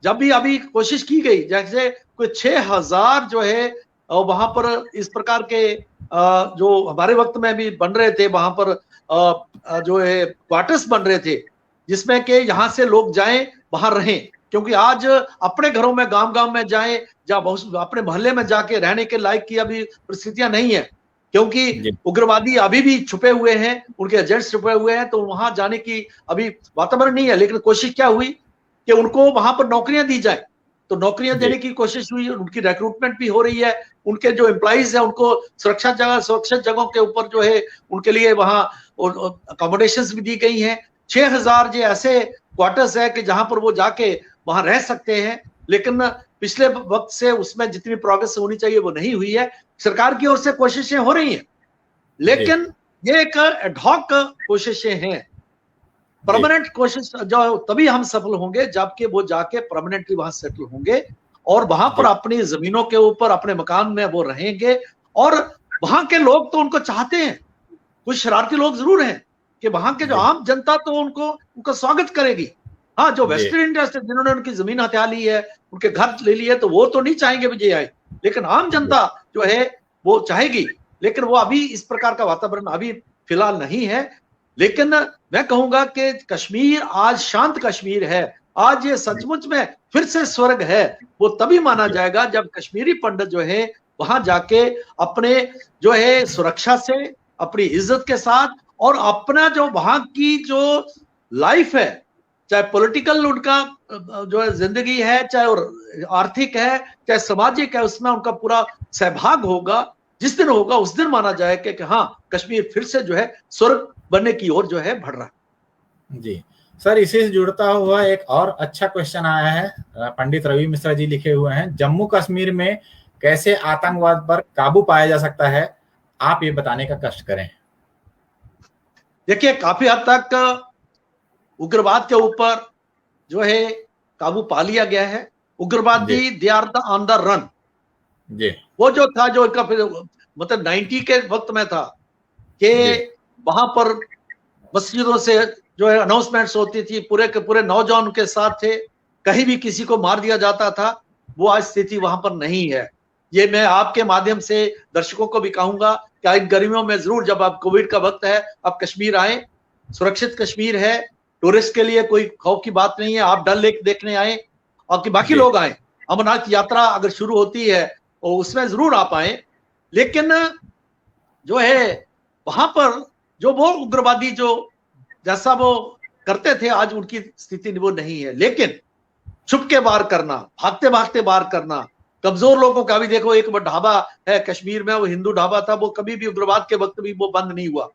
जब भी अभी कोशिश की गई, जैसे कोई 6000 जो है वहां पर इस प्रकार के जो हमारे वक्त में भी बन रहे थे, वहां पर जो है क्वार्टर्स बन रहे थे, जिसमें कि यहाँ से लोग जाएं, वहां रहें। क्योंकि आज अपने घरों में गांव में जाएं, या अपने मोहल्ले में जाके रहने के लायक की अभी परिस्थितियां नहीं है, क्योंकि उग्रवादी अभी भी छुपे हुए हैं, उनके एजेंट्स छुपे हुए हैं। तो वहां जाने की अभी वातावरण नहीं है। लेकिन कोशिश क्या हुई कि उनको वहां पर नौकरियां दी जाए, तो नौकरियां देने की कोशिश हुई, उनकी रिक्रूटमेंट भी हो रही है। उनके जो एम्प्लॉइज है उनको सुरक्षित जगहों के ऊपर जो है उनके लिए वहां अकोमोडेशंस भी दी गई हैं। 6000 जो ऐसे क्वार्टर्स है कि जहां पर वो जाके वहां रह सकते हैं। लेकिन पिछले वक्त से उसमें जितनी प्रोग्रेस होनी चाहिए वो नहीं हुई है। सरकार की ओर से कोशिशें हो रही हैं, लेकिन ये एक एडहॉक कोशिशें हैं। परमानेंट कोशिश जो तभी हम सफल होंगे जबकि वो जाके परमानेंटली वहां सेटल होंगे और वहां पर अपनी जमीनों के ऊपर अपने मकान में वो रहेंगे। और वहां के लोग तो उनको चाहते हैं, कुछ शरारती लोग जरूर हैं कि वहां के जो आम जनता तो उनका स्वागत करेगी। हाँ, जो वेस्टर्न इंडिया से जिन्होंने उनकी जमीन हथिया ली है, उनके घर ले लिए, तो वो तो नहीं चाहेंगे भी ये आए, लेकिन आम जनता जो है वो चाहेगी। लेकिन वो अभी इस प्रकार का वातावरण अभी फिलहाल नहीं है। लेकिन मैं कहूंगा कि कश्मीर आज शांत कश्मीर है। आज ये सचमुच में फिर से स्वर्ग है। वो तभी माना जाएगा जब कश्मीरी पंडित जो है वहां जाके अपने जो है सुरक्षा से, अपनी इज्जत के साथ, और अपना जो वहां की जो लाइफ है, चाहे पॉलिटिकल उनका जो है जिंदगी है, चाहे आर्थिक है, चाहे सामाजिक है, उसमें उनका पूरा सहभाग होगा। जिस दिन होगा उस दिन माना जाए कि हाँ, कश्मीर फिर से जो है स्वर्ग बनने की ओर जो है बढ़ रहा है। जी सर, इसी से जुड़ता हुआ एक और अच्छा क्वेश्चन आया है। पंडित रवि मिश्रा जी लिखे हुए हैं, जम्मू कश्मीर में कैसे आतंकवाद पर काबू पाया जा सकता है, आप ये बताने का कष्ट करें। देखिए, काफी हद तक उग्रवाद के ऊपर जो है काबू पा लिया गया है। उग्रवादी they are on the run. वो जो था, जो मतलब 90 के वक्त में था कि वहां पर मस्जिदों से जो है अनाउंसमेंट्स होती थी, पूरे के पूरे नौजवान के साथ थे, कहीं भी किसी को मार दिया जाता था। वो आज स्थिति वहां पर नहीं है। ये मैं आपके माध्यम से दर्शकों को भी कहूंगा कि आज गर्मियों में जरूर, जब आप कोविड का वक्त है, आप कश्मीर आए। सुरक्षित कश्मीर है, टूरिस्ट के लिए कोई खौफ की बात नहीं है। आप डल लेक देखने आए और कि बाकी लोग आए। अमरनाथ यात्रा अगर शुरू होती है और उसमें जरूर आप आए। लेकिन जो है वहां पर जो वो उग्रवादी जो जैसा वो करते थे, आज उनकी स्थिति वो नहीं है। लेकिन छुप के वार करना, भागते भागते वार करना, कमजोर लोगों का भी देखो, एक ढाबा है कश्मीर में, वो हिंदू ढाबा था, वो कभी भी उग्रवाद के वक्त भी वो बंद नहीं हुआ।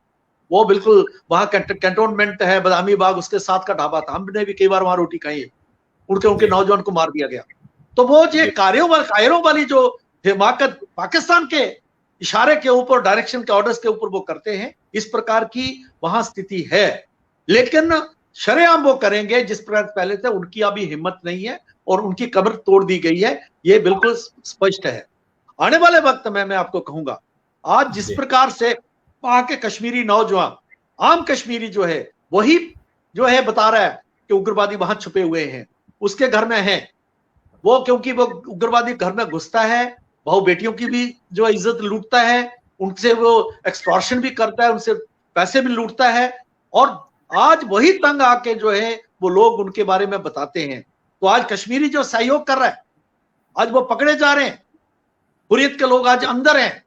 वो बिल्कुल वहां कैंटोनमेंट है, बदामी बाग, उसके साथ का ढाबा था। हमने भी कई बार वहां रोटी खाई है। उनके नौजवान को मार दिया गया। तो वो जो कायरों वाली जो हिमाकत पाकिस्तान के इशारे के ऊपर, डायरेक्शन के ऑर्डर्स के ऊपर वो करते हैं, इस प्रकार की वहां स्थिति है। लेकिन शरेआम वो करेंगे जिस प्रकार पहले थे, उनकी अभी हिम्मत नहीं है और उनकी कमर तोड़ दी गई है, ये बिल्कुल स्पष्ट है। आने वाले वक्त में मैं आपको कहूंगा, आज जिस प्रकार से वहां के कश्मीरी नौजवान, आम कश्मीरी जो है, वही जो है बता रहा है कि उग्रवादी वहां छुपे हुए हैं, उसके घर में हैं वो, क्योंकि वो उग्रवादी घर में घुसता है, बहु बेटियों की भी जो इज्जत लूटता है, उनसे वो एक्सटॉर्शन भी करता है, उनसे पैसे भी लूटता है, और आज वही तंग आके जो है वो लोग उनके बारे में बताते हैं। तो आज कश्मीरी जो सहयोग कर रहा है, आज वो पकड़े जा रहे हैं, हुर्रियत के लोग आज अंदर हैं,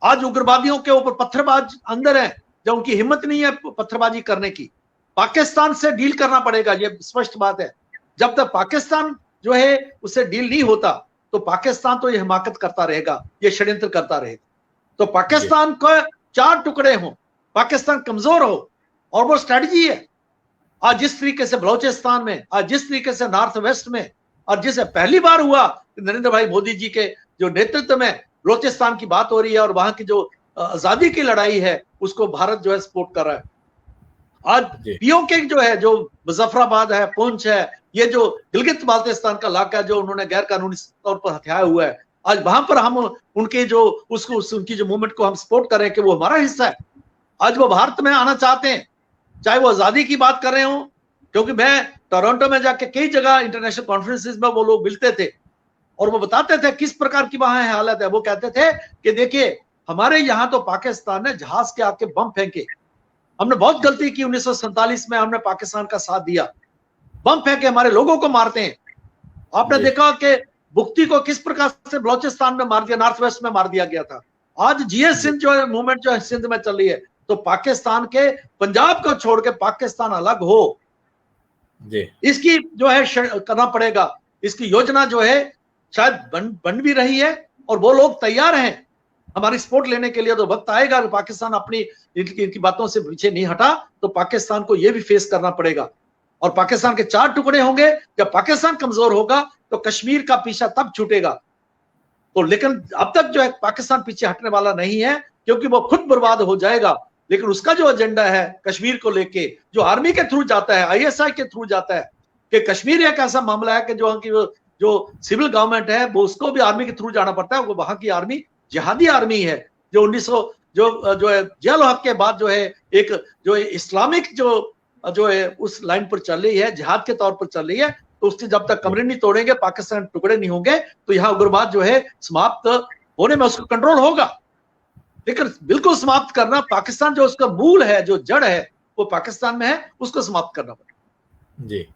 आज उग्रवादियों के ऊपर पत्थरबाज अंदर हैं, जब उनकी हिम्मत नहीं है पत्थरबाजी करने की। पाकिस्तान से डील करना पड़ेगा, ये स्पष्ट बात है। जब तक पाकिस्तान जो है उससे डील नहीं होता, तो पाकिस्तान तो ये हिमाकत करता रहेगा, ये षड्यंत्र करता रहेगा। तो पाकिस्तान को 4 टुकड़े हों, पाकिस्तान कमजोर हो, और वो स्ट्रेटजी है। आज जिस तरीके से बलोचिस्तान में, आज जिस तरीके से नॉर्थ वेस्ट में, और जिसे पहली बार हुआ नरेंद्र भाई मोदी जी के जो नेतृत्व में बलोचिस्तान की बात हो रही है, और वहां की जो आजादी की लड़ाई है उसको भारत जो है सपोर्ट कर रहा है। आज पीओके जो है, जो मुजफ्फराबाद है, पुंछ है, ये जो गिलगित बाल्टिस्तान का इलाका है जो उन्होंने गैर कानूनी तौर पर हथियाया हुआ है, आज वहां पर हम उनके जो उनकी जो मूवमेंट को हम सपोर्ट कर रहे हैं कि वो हमारा हिस्सा है। आज वो भारत में आना चाहते हैं, चाहे वो आजादी की बात कर रहे हो, क्योंकि मैं टोरंटो में जाके कई जगह इंटरनेशनल कॉन्फ्रेंसेस में वो लोग मिलते थे और वो बताते थे किस प्रकार की वहां हालत है। वो कहते थे कि देखिए, हमारे यहाँ तो पाकिस्तान ने जहाज के आके बम फेंके, हमने बहुत गलती की 1947 में, हमने पाकिस्तान का साथ दिया, बम फेंके, हमारे लोगों को मारते हैं। आपने देखा कि बुख्ती को किस प्रकार से बलोचिस्तान में मार दिया, नॉर्थ वेस्ट में मार दिया गया था। आज जीएस सिंध जो है मूवमेंट जो है सिंध में चल रही है, तो पाकिस्तान के पंजाब को छोड़ के पाकिस्तान अलग हो, इसकी जो है करना पड़ेगा। इसकी योजना जो है शायद बन भी रही है, और वो लोग तैयार हैं हमारी सपोर्ट लेने के लिए। तो वक्त आएगा, पाकिस्तान अपनी इनकी बातों से पीछे नहीं हटा, तो पाकिस्तान को ये भी फेस करना पड़ेगा। और पाकिस्तान के 4 टुकड़े होंगे। जब पाकिस्तान कमजोर होगा तो कश्मीर का पीछा तब छूटेगा। तो लेकिन अब तक जो है पाकिस्तान पीछे हटने वाला नहीं है, क्योंकि वो खुद बर्बाद हो जाएगा। लेकिन उसका जो एजेंडा है कश्मीर को लेके, जो आर्मी के थ्रू जाता है, आईएसआई के थ्रू जाता है, कि कश्मीर एक ऐसा मामला है कि जो सिविल गवर्नमेंट है वो उसको भी आर्मी के थ्रू जाना पड़ता है। वो वहां की आर्मी जिहादी आर्मी है, जो 1900 जो है जिया हक के बाद जो है एक जो इस्लामिक जो है उस लाइन पर चल रही है, जिहाद के तौर पर चल रही है। तो उसकी जब तक कमरे नहीं तोड़ेंगे, पाकिस्तान टुकड़े नहीं होंगे, तो यहाँ उग्रवाद जो है समाप्त होने में उसका कंट्रोल होगा। लेकिन बिल्कुल समाप्त करना, पाकिस्तान जो उसका मूल है, जो जड़ है, वो पाकिस्तान में है, उसको समाप्त करना पड़ेगा। जी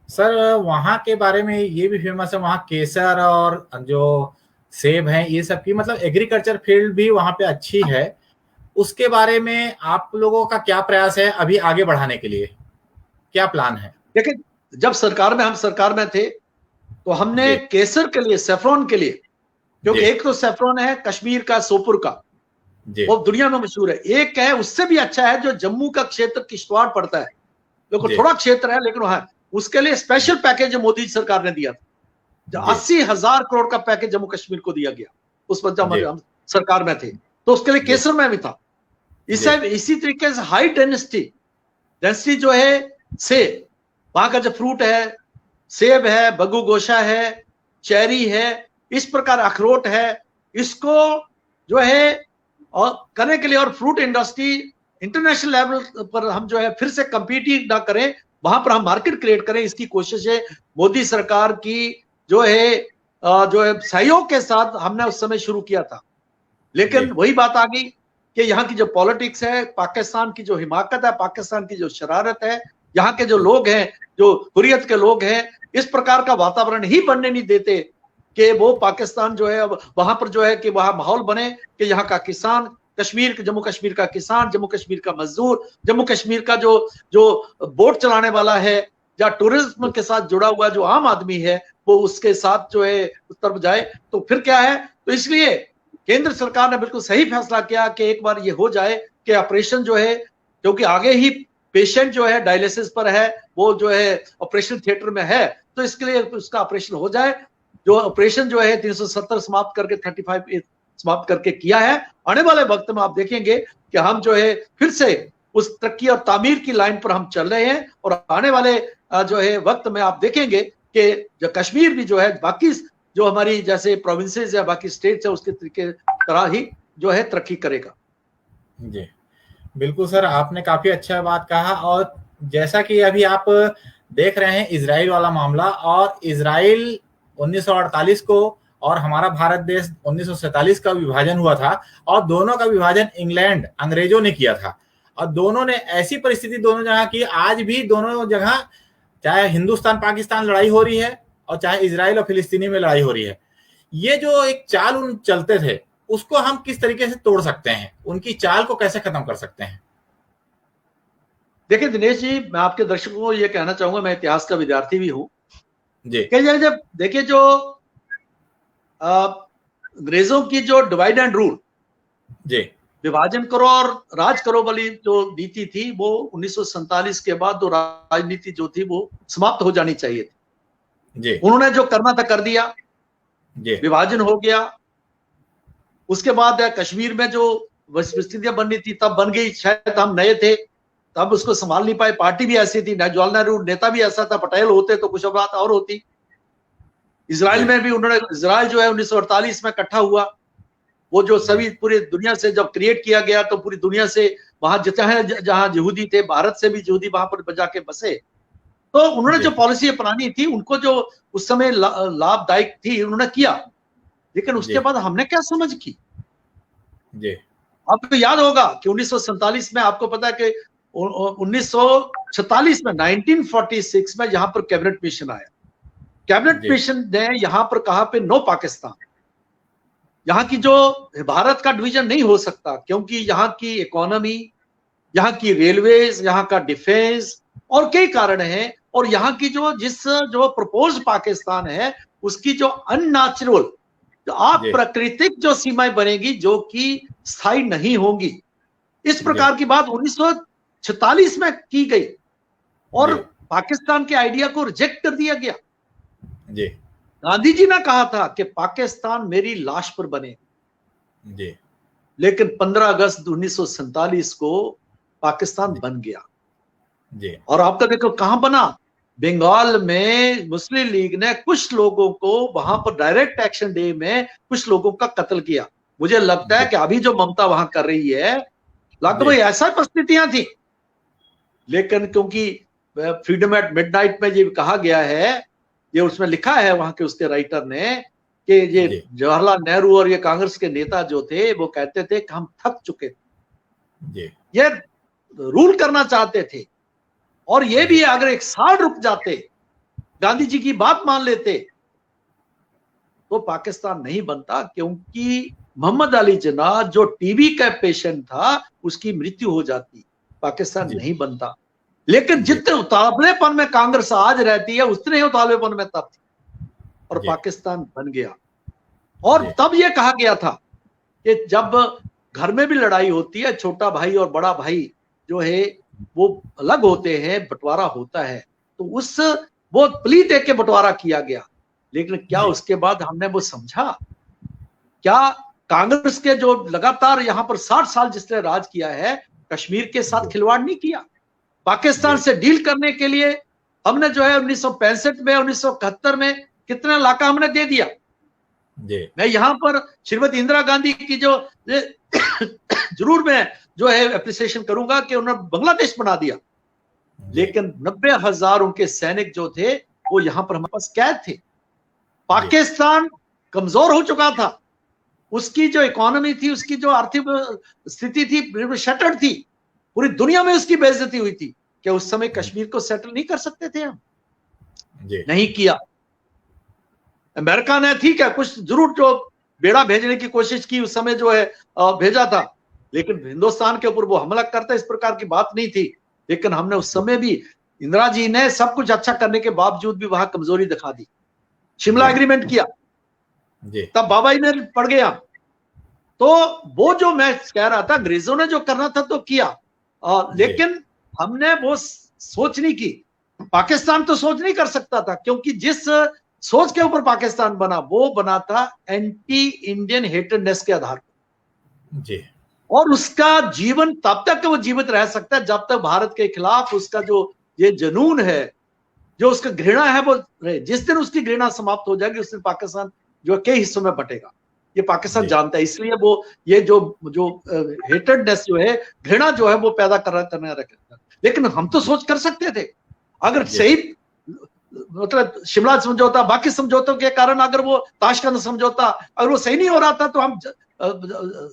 सर, वहाँ के बारे में ये भी फेमस है, वहाँ केसर और जो सेब है, ये सब की मतलब एग्रीकल्चर फील्ड भी वहाँ पे अच्छी है। उसके बारे में आप लोगों का क्या प्रयास है अभी आगे बढ़ाने के लिए, क्या प्लान है? देखिए, जब हम सरकार में थे तो हमने केसर के लिए, सेफ्रॉन के लिए, क्योंकि एक तो सेफ्रॉन है कश्मीर का, सोपुर का, वो दुनिया में मशहूर है। एक है उससे भी अच्छा है जो जम्मू का क्षेत्र किश्तवाड़ पड़ता है, जो थोड़ा क्षेत्र है, लेकिन वहां उसके लिए स्पेशल पैकेज मोदी सरकार ने दिया था। 80,000 करोड़ का पैकेज जम्मू कश्मीर को दिया गया उस पर जब हम सरकार में थे, तो उसके लिए केसर में भी था। इसी तरीके से हाई डेंसिटी जो है सेब, वहां का जो फ्रूट है, सेब है, बग्गू गोशा है, चेरी है, इस प्रकार अखरोट है, इसको जो है और करने के लिए, और फ्रूट इंडस्ट्री इंटरनेशनल लेवल पर हम जो है फिर से कम्पीट ना करें, वहां पर हम मार्केट क्रिएट करें, इसकी कोशिश है मोदी सरकार की जो है सहयोग के साथ हमने उस समय शुरू किया था। लेकिन वही बात आ गई कि यहाँ की जो पॉलिटिक्स है, पाकिस्तान की जो हिमाकत है, पाकिस्तान की जो शरारत है, यहाँ के जो लोग हैं, जो हुर्रियत के लोग हैं, इस प्रकार का वातावरण ही बनने नहीं देते कि वो पाकिस्तान जो है वहां पर जो है कि वहां माहौल बने कि यहाँ का किसान, जम्मू कश्मीर का किसान, जम्मू कश्मीर का मजदूर, जम्मू कश्मीर का जो बोट चलाने वाला है या टूरिज्म के साथ जुड़ा हुआ जो आम आदमी है, वो उसके साथ जो है उस तरफ जाए। तो फिर क्या है, तो इसलिए केंद्र सरकार ने बिल्कुल सही फैसला किया कि एक बार ये हो जाए कि ऑपरेशन जो है, क्योंकि आगे ही पेशेंट जो है डायलिसिस पर है, वो जो है ऑपरेशन थिएटर में है, तो इसके लिए उसका ऑपरेशन हो जाए। जो ऑपरेशन जो है 370 समाप्त करके 35 समाप्त करके किया है। आने वाले वक्त में आप देखेंगे कि हम जो है फिर से उस तरक्की और तामीर की लाइन पर हम चल रहे हैं, और आने वाले जो है वक्त में आप देखेंगे कि जो कश्मीर भी जो है बाकी जो हमारी जैसे प्रोविंसेस या बाकी स्टेट्स है उसके तरीके तरह ही जो है तरक्की करेगा। जी बिल्कुल सर, आपने काफी अच्छा बात कहा। और जैसा कि अभी आप देख रहे हैं इजराइल वाला मामला, और इजराइल 1948 को और हमारा भारत देश 1947 का विभाजन हुआ था, और दोनों का विभाजन इंग्लैंड अंग्रेजों ने किया था, और दोनों ने ऐसी परिस्थिति दोनों जगह की, आज भी दोनों जगह चाहे हिंदुस्तान पाकिस्तान लड़ाई हो रही है और चाहे इजराइल और फिलिस्तीनी में लड़ाई हो रही है। ये जो एक चाल उन चलते थे उसको हम किस तरीके से तोड़ सकते हैं, उनकी चाल को कैसे खत्म कर सकते हैं? देखिए दिनेश जी, मैं आपके दर्शकों को ये कहना चाहूंगा, मैं इतिहास का विद्यार्थी भी हूं जी। जब देखिए जो अंग्रेजों की जो डिवाइड एंड रूल, जी, विभाजन करो और राज करो वाली जो नीति थी, वो 1947 के बाद जो राजनीति जो थी वो समाप्त हो जानी चाहिए थी। जी, उन्होंने जो करना था कर दिया, जी, विभाजन हो गया। उसके बाद कश्मीर में जो स्थितियां बननी थी तब बन गई, शायद हम नए थे तब उसको संभाल नहीं पाए, पार्टी भी ऐसी थी, जवाहरलाल नेहरू नेता भी ऐसा था, पटेल होते तो कुछ बात और होती। इजराइल में भी उन्होंने, इजराइल जो है 1948 में इकट्ठा हुआ, वो जो सभी पूरी दुनिया से जब क्रिएट किया गया तो पूरी दुनिया से वहां जहां यहूदी थे, भारत से भी यहूदी वहां पर बजा के बसे। तो उन्होंने जो पॉलिसी अपनानी थी, उनको जो उस समय लाभदायक थी उन्होंने किया, लेकिन उसके बाद हमने क्या समझ की। आपको याद होगा कि 1947 में, आपको पता है कि 1946 में 1946 में यहां पर कैबिनेट मिशन आया। कैबिनेट मिशन ने यहां पर कहा पे नो पाकिस्तान, यहाँ की जो भारत का डिवीजन नहीं हो सकता, क्योंकि यहाँ की इकोनॉमी, यहाँ की रेलवेज, यहाँ का डिफेंस और कई कारण हैं, और यहाँ की जो प्रपोज पाकिस्तान है उसकी जो अननेचुरल, जो अप्राकृतिक जो सीमाएं बनेगी जो कि स्थायी नहीं होंगी, इस प्रकार की बात 1946 में की गई, और पाकिस्तान के आइडिया को रिजेक्ट कर दिया गया। गांधी जी ने कहा था कि पाकिस्तान मेरी लाश पर बने, लेकिन 15 अगस्त 1947 को पाकिस्तान बन गया। और आपका देखो कहां बना, बंगाल में मुस्लिम लीग ने कुछ लोगों को वहां पर डायरेक्ट एक्शन डे में कुछ लोगों का कत्ल किया। मुझे लगता है कि अभी जो ममता वहां कर रही है, लगभग ऐसा परिस्थितियां थी, लेकिन क्योंकि फ्रीडम एट मिडनाइट में ये कहा गया है, ये उसमें लिखा है वहां के उसके राइटर ने, कि ये जवाहरलाल नेहरू और ये कांग्रेस के नेता जो थे वो कहते थे कि हम थक चुके थे, ये रूल करना चाहते थे, और ये भी अगर एक साल रुक जाते, गांधी जी की बात मान लेते, तो पाकिस्तान नहीं बनता। क्योंकि मोहम्मद अली जिन्ना जो टीबी का पेशेंट था, उसकी मृत्यु हो जाती, पाकिस्तान नहीं बनता। लेकिन जितने उतावलेपन में कांग्रेस आज रहती है, उतने ही उतावलेपन में तब थी, और पाकिस्तान बन गया। और तब यह कहा गया था कि जब घर में भी लड़ाई होती है, छोटा भाई और बड़ा भाई जो है वो अलग होते हैं, बंटवारा होता है, तो वो प्ली दे के बंटवारा किया गया। लेकिन क्या उसके बाद हमने वो समझा? क्या कांग्रेस के जो लगातार यहां पर 60 साल जिसने राज किया है, कश्मीर के साथ खिलवाड़ नहीं किया? पाकिस्तान से डील करने के लिए हमने जो है 1965 में, 1971 में कितना इलाका हमने दे दिया। मैं यहां पर श्रीमती इंदिरा गांधी की जो जरूर मैं जो है एप्रिसिएशन करूंगा कि उन्होंने बांग्लादेश बना दिया, लेकिन 90,000 उनके सैनिक जो थे वो यहां पर हमारे पास कैद थे। पाकिस्तान कमजोर हो चुका था, उसकी जो इकोनॉमी थी, उसकी जो आर्थिक स्थिति थी, शटर्ड थी, पूरी दुनिया में उसकी बेइज्जती हुई थी। क्या उस समय कश्मीर को सेटल नहीं कर सकते थे हम? नहीं किया। अमेरिका ने ठीक है कुछ जरूर जो बेड़ा भेजने की कोशिश की, उस समय जो है भेजा था, लेकिन हिंदुस्तान के ऊपर वो हमला करता, इस प्रकार की बात नहीं थी। लेकिन हमने उस समय भी, इंदिरा जी ने सब कुछ अच्छा करने के बावजूद भी वहां कमजोरी दिखा दी। शिमला एग्रीमेंट किया, तब बाबाई में पड़ गया। तो वो जो मैं कह रहा था, अंग्रेजों ने जो करना था तो किया, लेकिन हमने वो सोच नहीं की। पाकिस्तान तो सोच नहीं कर सकता था, क्योंकि जिस सोच के ऊपर पाकिस्तान बना, वो बना था एंटी इंडियन हेटेडनेस के आधार पर जी। और उसका जीवन तब तक वो जीवित रह सकता है जब तक भारत के खिलाफ उसका जो ये जुनून है, जो उसका घृणा है वो रहे। जिस दिन उसकी घृणा समाप्त हो जाएगी उस दिन पाकिस्तान जो कई हिस्सों में बटेगा, ये पाकिस्तान जानता है। इसलिए वो ये जो हेटेडनेस जो है, घृणा जो है वो पैदा करने रखेगा। लेकिन हम तो सोच कर सकते थे, अगर सही मतलब शिमला समझौता, बाकी समझौतों के कारण अगर वो ताशकंद समझौता अगर वो सही नहीं हो रहा था तो हम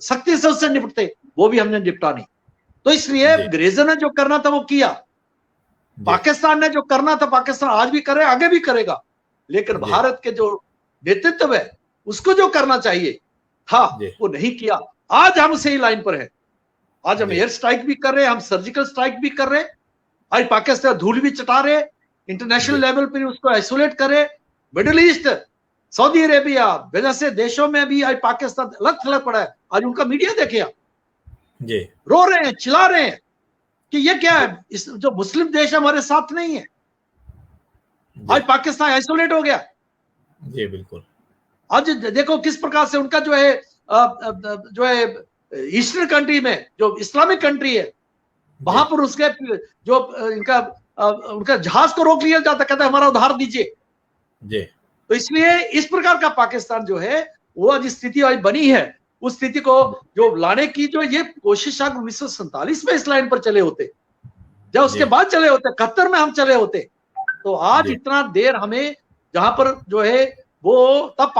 सख्ती से उससे निपटते, वो भी हमने निपटा नहीं। तो इसलिए अंग्रेजों ने जो करना था वो किया, पाकिस्तान ने जो करना था पाकिस्तान आज भी करे, आगे भी करेगा। लेकिन भारत के जो नेतृत्व है उसको जो करना चाहिए था वो नहीं किया। आज हम सही लाइन पर है, आज हम एयर स्ट्राइक भी कर रहे हैं, हम सर्जिकल स्ट्राइक भी कर रहे हैं, आज पाकिस्तान धूल भी चटा रहे, इंटरनेशनल लेवल पर उसको आइसोलेट करे। मिडिल ईस्ट, सऊदी अरेबिया जैसे देशों में भी आज पाकिस्तान अलग थलग पड़ा है। आज उनका मीडिया देखिए, रो रहे हैं, चिल्ला रहे हैं कि ये क्या है, इस जो मुस्लिम देश हमारे साथ नहीं है। आज पाकिस्तान आइसोलेट हो गया। जी बिल्कुल। आज देखो किस प्रकार से उनका जो है ईस्टर्न कंट्री में जो इस्लामिक कंट्री है वहां पर उसके जो उनका जहाज को रोक लिया जाता, कहता है हमारा उधार दीजिए। तो इसलिए इस प्रकार का पाकिस्तान जो है वो जिस स्थिति आज बनी है उस स्थिति को जो लाने की जो ये कोशिश 1947 में इस लाइन पर चले होते, जब उसके बाद चले होते, 71 में हम चले होते, तो आज इतना देर हमें जहां पर जो है वो तब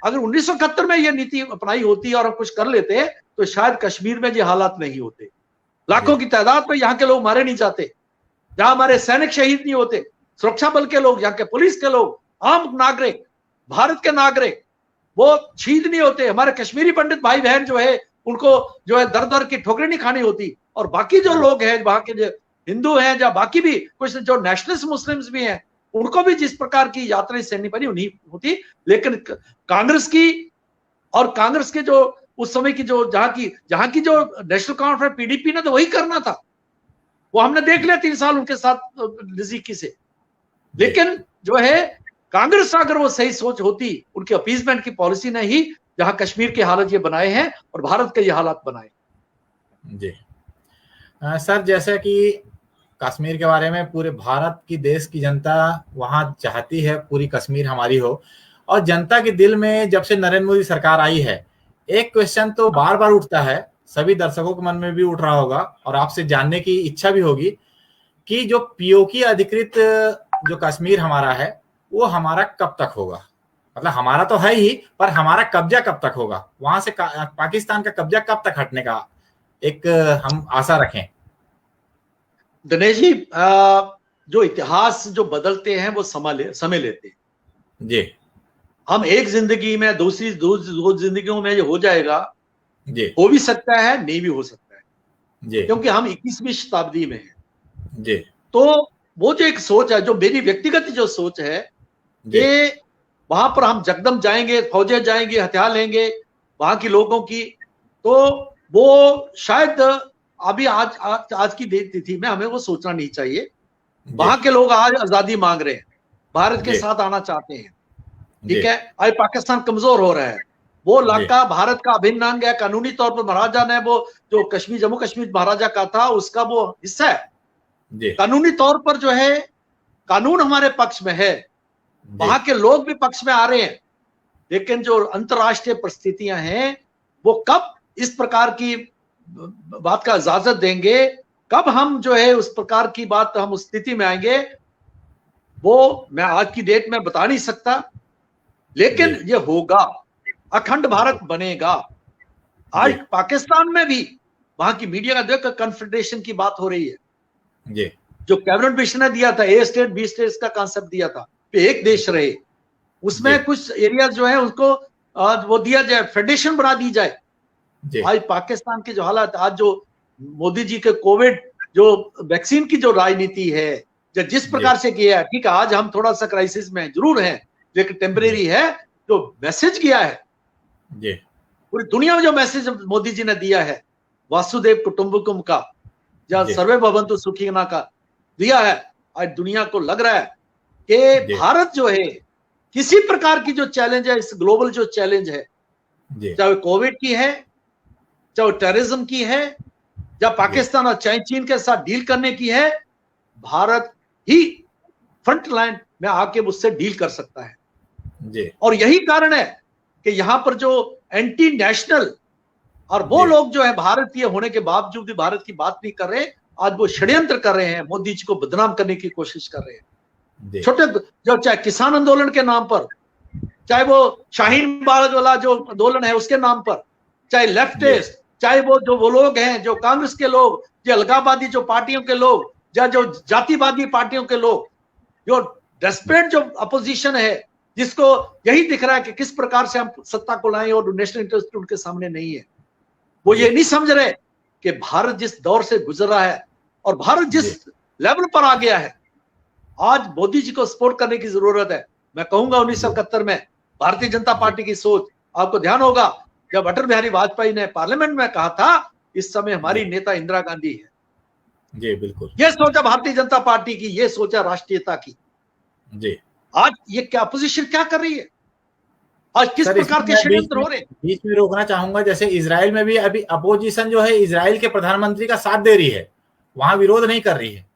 अगर 1971 में ये नीति अपनाई होती और हम कुछ कर लेते तो शायद कश्मीर में ये हालात नहीं होते। लाखों की तादाद में यहाँ के लोग मारे नहीं जाते, जहां हमारे सैनिक शहीद नहीं होते, सुरक्षा बल के लोग, यहाँ के पुलिस के लोग, आम नागरिक, भारत के नागरिक वो शहीद नहीं होते, हमारे कश्मीरी पंडित भाई बहन जो है उनको जो है दर दर की ठोकरें नहीं खानी होती। और बाकी जो लोग हैं वहां के जो हिंदू हैं या बाकी भी कुछ जो नेशनलिस्ट मुस्लिम्स भी हैं उनको भी जिस प्रकार की यात्रा सहनी पड़ी नहीं होती। लेकिन कांग्रेस की और कांग्रेस के जो उस समय की जो जहां की जो नेशनल कॉन्फ्रेंस पीडीपी ने तो वही करना था, वो हमने देख लिया 3 साल उनके साथ नजदीकी से। लेकिन जो है कांग्रेस अगर वो सही सोच होती, उनके अपीजमेंट की पॉलिसी ने ही जहां कश्मीर के हालत ये बनाए हैं और भारत के ये हालात बनाए। जी सर, जैसे कि कश्मीर के बारे में पूरे भारत की देश की जनता वहां चाहती है पूरी कश्मीर हमारी हो, और जनता के दिल में जब से नरेंद्र मोदी सरकार आई है एक क्वेश्चन तो बार बार उठता है, सभी दर्शकों के मन में भी उठ रहा होगा और आपसे जानने की इच्छा भी होगी कि जो पीओके अधिकृत जो कश्मीर हमारा है वो हमारा कब तक होगा। मतलब हमारा तो है ही, पर हमारा कब्जा कब तक होगा, वहां से पाकिस्तान का कब्जा कब तक हटने का एक हम आशा रखें। दिनेश जी, जो इतिहास जो बदलते हैं वो समय लेते हैं जी। हम एक जिंदगी में दूसरी दो जिंदगियों में जो हो जाएगा जी, हो भी सकता है, नहीं भी हो सकता है जी, क्योंकि हम 21वीं शताब्दी में हैं। जी। तो वो जो एक सोच है, जो मेरी व्यक्तिगत जो सोच है कि वहां पर हम जकदम जाएंगे, फौजें जाएंगे, हथियार लेंगे वहां के लोगों की, तो वो शायद अभी आज की तिथि में हमें वो सोचना नहीं चाहिए। वहां के लोग आज आजादी मांग रहे हैं, भारत के साथ आना चाहते हैं, ठीक है। आज पाकिस्तान कमजोर हो रहा है, वो इलाका भारत का अभिन्न अंग है, कानूनी तौर पर महाराजा ने वो जो कश्मीर, जम्मू कश्मीर महाराजा का था उसका वो हिस्सा है। कानूनी तौर पर जो है कानून हमारे पक्ष में है, वहां के लोग भी पक्ष में आ रहे हैं। लेकिन जो अंतरराष्ट्रीय परिस्थितियां हैं वो कब इस प्रकार की बात का इजाजत देंगे, कब हम जो है उस प्रकार की बात हम उस स्थिति में आएंगे, वो मैं आज की डेट में बता नहीं सकता। लेकिन ये होगा, अखंड भारत बनेगा। आज पाकिस्तान में भी वहां की मीडिया का देखकर कन्फेडरेशन की बात हो रही है। जो कैबिनेट मिशन ने दिया था, ए स्टेट बी स्टेट का कांसेप्ट दिया था, एक देश रहे, उसमें कुछ एरिया जो है उसको वो दिया जाए, फेडरेशन बना दी जाए। आज पाकिस्तान के जो हालात, आज जो मोदी जी के कोविड जो वैक्सीन की जो राजनीति है, जो जिस प्रकार से किया है, ठीक है आज हम थोड़ा सा क्राइसिस में जरूर हैं लेकिन टेम्परेरी है। जो मैसेज किया है पूरी दुनिया में, जो मैसेज मोदी जी ने दिया है वासुदेव कुटुंबकम का, या सर्वे भवन्तु सुखिनः का दिया है, आज दुनिया को लग रहा है कि भारत जो है किसी प्रकार की जो चैलेंज है, इस ग्लोबल जो चैलेंज है, चाहे कोविड की है, चाहे टेररिज्म की है, या पाकिस्तान और चीन के साथ डील करने की है, भारत ही फ्रंट लाइन में आके मुझसे डील कर सकता है। और यही कारण है कि यहां पर जो एंटी नेशनल और वो लोग जो है भारतीय होने के बावजूद भी भारत की बात नहीं कर रहे, आज वो षड्यंत्र कर रहे हैं, मोदी जी को बदनाम करने की कोशिश कर रहे हैं। छोटे जो चाहे किसान आंदोलन के नाम पर, चाहे वो शाहीन बाग वाला जो आंदोलन है उसके नाम पर, चाहे लेफ्टिस्ट, चाहे वो लोग हैं जो कांग्रेस के लोग, जो अलगाववादी जो पार्टियों के लोग, या जो जातिवादी पार्टियों के लोग, जो डेस्परेट जो अपोजिशन है, जिसको यही दिख रहा है कि किस प्रकार से हम सत्ता को लाएं और नेशनल इंटरेस्ट उनके सामने नहीं है। वो ये नहीं समझ रहे कि भारत जिस दौर से गुजर रहा है और भारत जिस लेवल पर आ गया है, आज मोदी जी को सपोर्ट करने की जरूरत है। मैं कहूंगा 1971 में भारतीय जनता पार्टी की सोच, आपको ध्यान होगा जब अटल बिहारी वाजपेयी ने पार्लियामेंट में कहा था इस समय हमारी नेता इंदिरा गांधी है। जी बिल्कुल, ये सोचा भारतीय जनता पार्टी की, ये सोचा राष्ट्रीयता की। जी आज ये क्या अपोजिशन क्या कर रही है, आज किस प्रकार के षड्यंत्र हो रहे हैं। बीच में रोकना चाहूंगा, जैसे इजराइल में भी अभी अपोजिशन जो है इजराइल के प्रधानमंत्री का साथ दे रही है, वहां विरोध नहीं कर रही है।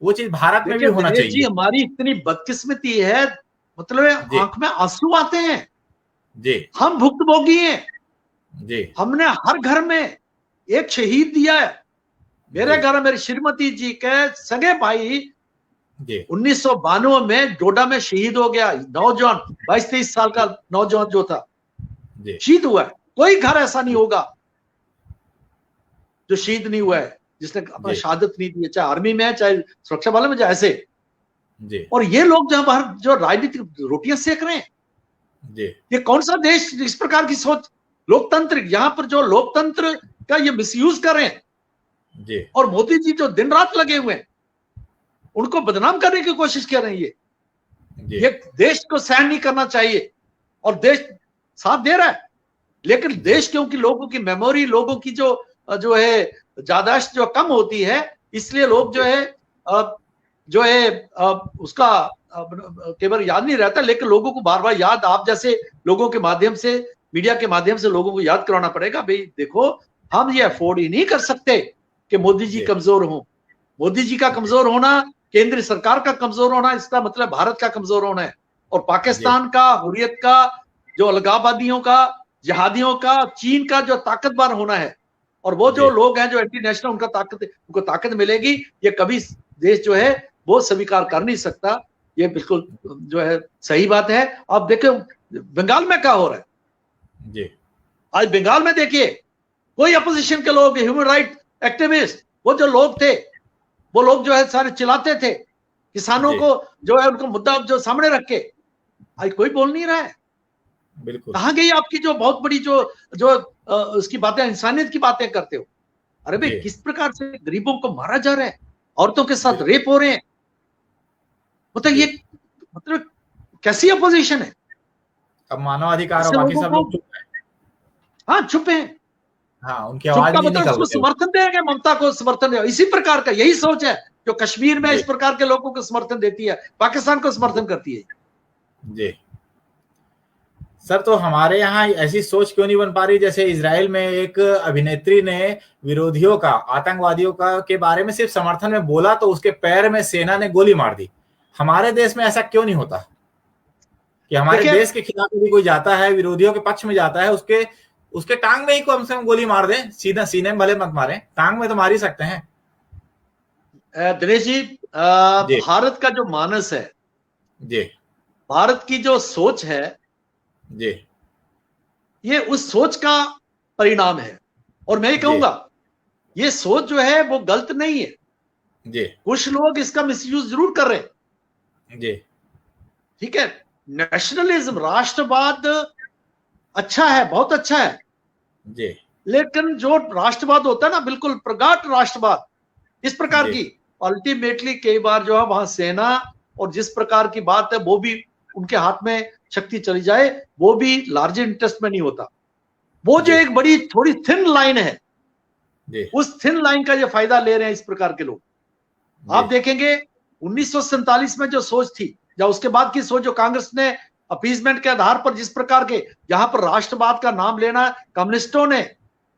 वो चीज भारत में भी होना चाहिए। जी हमारी इतनी बदकिस्मती है, मतलब आंख में आंसू आते हैं जी। हम भुक्तभोगी हैं जी। हमने हर घर में एक शहीद दिया है। मेरे घर में मेरी श्रीमती जी के सगे भाई 1992 में डोडा में शहीद हो गया, नौजवान 22-23 साल का नौजवान जो था शहीद हुआ है। कोई घर ऐसा नहीं होगा जो शहीद नहीं हुआ है, जिसने अपना शहादत नहीं दी है, चाहे आर्मी में है, चाहे सुरक्षा बलों में, चाहे ऐसे। और ये लोग जो बाहर जो राजनीतिक रोटियां सेक रहे हैं, ये कौन सा देश इस प्रकार की सोच, लोकतंत्र, यहाँ पर जो लोकतंत्र का ये मिसयूज कर रहे हैं। और मोदी जी जो दिन रात लगे हुए हैं, उनको बदनाम करने की कोशिश कर रहे हैं। ये देश को सहन नहीं करना चाहिए और देश साथ दे रहा है, लेकिन देश क्योंकि लोगों की मेमोरी, लोगों की जो है याददाश्त जो कम होती है, इसलिए लोग जो है उसका केवल याद नहीं रहता, लेकिन लोगों को बार बार याद, आप जैसे लोगों के माध्यम से, मीडिया के माध्यम से लोगों को याद कराना पड़ेगा, भाई देखो हम ये अफोर्ड ही नहीं कर सकते कि मोदी जी कमजोर हो। मोदी जी का कमजोर होना, केंद्र सरकार का कमजोर होना, इसका मतलब भारत का कमजोर होना है। और पाकिस्तान का, हुर्रियत का, जो अलगाववादियों का, जिहादियों का, चीन का जो ताकतवर होना है, और वो जो लोग हैं जो एंटी नेशनल, उनको ताकत मिलेगी, ये कभी देश जो है वो स्वीकार कर नहीं सकता। ये बिल्कुल जो है सही बात है। अब देखो बंगाल में क्या हो रहा है जी। आज बंगाल में देखिए, कोई अपोजिशन के लोग, ह्यूमन राइट एक्टिविस्ट, वो जो लोग थे, वो लोग जो है सारे चिल्लाते थे किसानों को, जो है उनको मुद्दा जो सामने रख के, आज कोई बोल नहीं रहा है। बिल्कुल, कहां गई आपकी जो बहुत बड़ी जो उसकी बातें, इंसानियत की बातें करते हो। अरे भाई किस प्रकार से गरीबों को मारा जा रहा है, औरतों के साथ रेप हो रहे हैं, मतलब कैसी अपोजिशन है। अब मानवाधिकार और बाकी सब लोग चुप हैं। हाँ चुप हैं, हाँ उनकी आवाज नहीं निकल रही है। समर्थन देंगे, ममता को समर्थन देंगे, इसी प्रकार का यही सोच है जो कश्मीर में इस प्रकार के लोगों को समर्थन देती है, पाकिस्तान को समर्थन करती है जी। सर तो हमारे यहाँ ऐसी सोच क्यों नहीं बन पा रही? जैसे इजराइल में एक अभिनेत्री ने विरोधियों का, आतंकवादियों का के बारे में सिर्फ समर्थन में बोला तो उसके पैर में सेना ने गोली मार दी। हमारे देश में ऐसा क्यों नहीं होता कि हमारे देश के खिलाफ यदि कोई जाता है, विरोधियों के पक्ष में जाता है, उसके टांग में ही कम से कम गोली मार दे, सीधा सीने में भले मत मारे, टांग में तो मार ही सकते हैं। दिनेश जी, भारत का जो मानस है जी, भारत की जो सोच है जी, ये उस सोच का परिणाम है। और मैं ये कहूंगा ये सोच जो है वो गलत नहीं है जी। कुछ लोग इसका मिसयूज जरूर कर रहे हैं जी, ठीक है। नेशनलिज्म, राष्ट्रवाद अच्छा है, बहुत अच्छा है जी, लेकिन जो राष्ट्रवाद होता है ना, बिल्कुल प्रगाढ़ राष्ट्रवाद, इस प्रकार की अल्टीमेटली कई बार जो है वहां सेना और जिस प्रकार की बात है वो भी उनके हाथ में शक्ति चली जाए, वो भी लार्जर इंटरेस्ट में नहीं होता। वो जो एक बड़ी थोड़ी थिन लाइन है, उस थिन लाइन का ये फायदा ले रहे हैं इस प्रकार के लोग। आप देखेंगे 1947 में जो सोच थी या उसके बाद की सोच जो कांग्रेस ने अपीजमेंट के आधार पर जिस प्रकार के यहाँ पर राष्ट्रवाद का नाम लेना कम्युनिस्टों ने,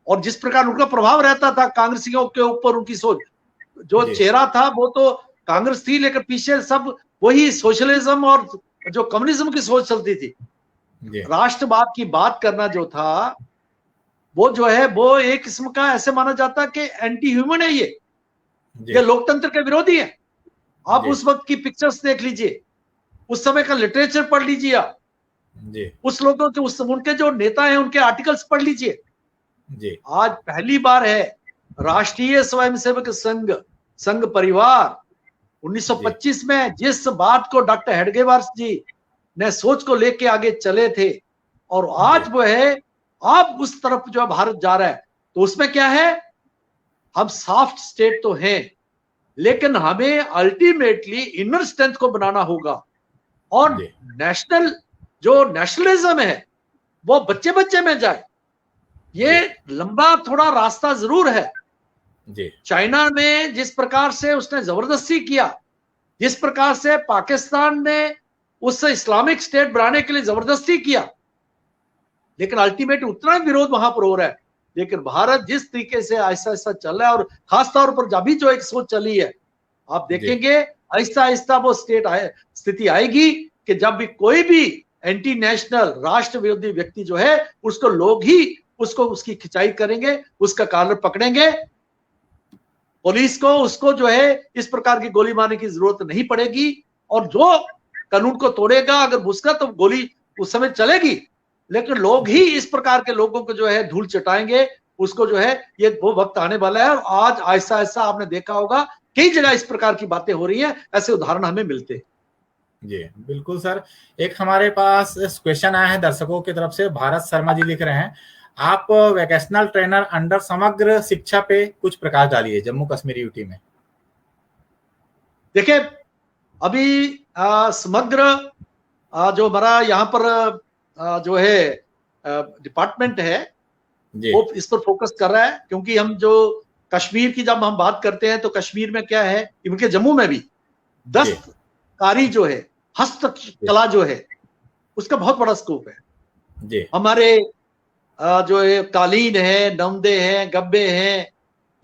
और जिस प्रकार उनका प्रभाव रहता था कांग्रेसियों के ऊपर, उनकी सोच, जो चेहरा था वो तो कांग्रेस थी, लेकिन पीछे सब वही सोशलिज्म और जो कम्युनिज्म की सोच चलती थी। राष्ट्रवाद की बात करना जो था वो जो है वो एक किस्म का ऐसे माना जाता कि एंटी ह्यूमन है, ये लोकतंत्र के विरोधी है। आप उस वक्त की पिक्चर्स देख लीजिए, उस समय का लिटरेचर पढ़ लीजिए, आप उस लोगों के उनके जो नेता हैं उनके आर्टिकल्स पढ़ लीजिए। आज पहली बार है राष्ट्रीय स्वयंसेवक संघ परिवार 1925 में जिस बात को डॉक्टर हेडगेवार जी ने सोच को लेके आगे चले थे, और आज वो है अब उस तरफ जो भारत जा रहा है, तो उसमें क्या है, हम सॉफ्ट स्टेट तो हैं, लेकिन हमें अल्टीमेटली इनर स्ट्रेंथ को बनाना होगा, और नेशनलिज्म है वो बच्चे बच्चे में जाए। ये लंबा थोड़ा रास्ता जरूर है। चाइना ने जिस प्रकार से उसने जबरदस्ती किया, जिस प्रकार से पाकिस्तान ने उस इस्लामिक स्टेट बनाने के लिए जबरदस्ती किया, लेकिन अल्टीमेट उतना विरोध वहां पर हो रहा है। लेकिन भारत जिस तरीके से ऐसा ऐसा चल रहा है, और खासतौर पर अभी जो एक सोच चली है, आप देखेंगे आहिस्ता आहिस्ता वो स्थिति आएगी कि जब भी कोई भी एंटी नेशनल राष्ट्र विरोधी व्यक्ति जो है, उसको लोग ही उसकी खिंचाई करेंगे, उसका कॉलर पकड़ेंगे, पुलिस को उसको जो है इस प्रकार की गोली मारने की जरूरत नहीं पड़ेगी, और जो कानून को तोड़ेगा अगर उसका तो गोली उस समय चलेगी, लेकिन लोग ही इस प्रकार के लोगों को जो है धूल चटाएंगे, उसको जो है ये वो वक्त आने वाला है। और आज ऐसा ऐसा आपने देखा होगा कई जगह इस प्रकार की बातें हो रही हैं, ऐसे उदाहरण हमें मिलते हैं। जी बिल्कुल सर। एक हमारे पास क्वेश्चन आया है दर्शकों की तरफ से। भारत शर्मा जी लिख रहे हैं, आप वोकेशनल ट्रेनर अंडर समग्र शिक्षा पे कुछ प्रकाश डालिए जम्मू कश्मीर यूटी में। देखिए अभी समग्र जो हमारा यहाँ पर जो है डिपार्टमेंट है वो इस पर फोकस कर रहा है, क्योंकि हम जो कश्मीर की जब हम बात करते हैं तो कश्मीर में क्या है, इनके जम्मू में भी दस्तकारी जो है, हस्तकला जो है, उसका बहुत बड़ा स्कोप है। हमारे जो है कालीन है, नमदे हैं, गब्बे हैं,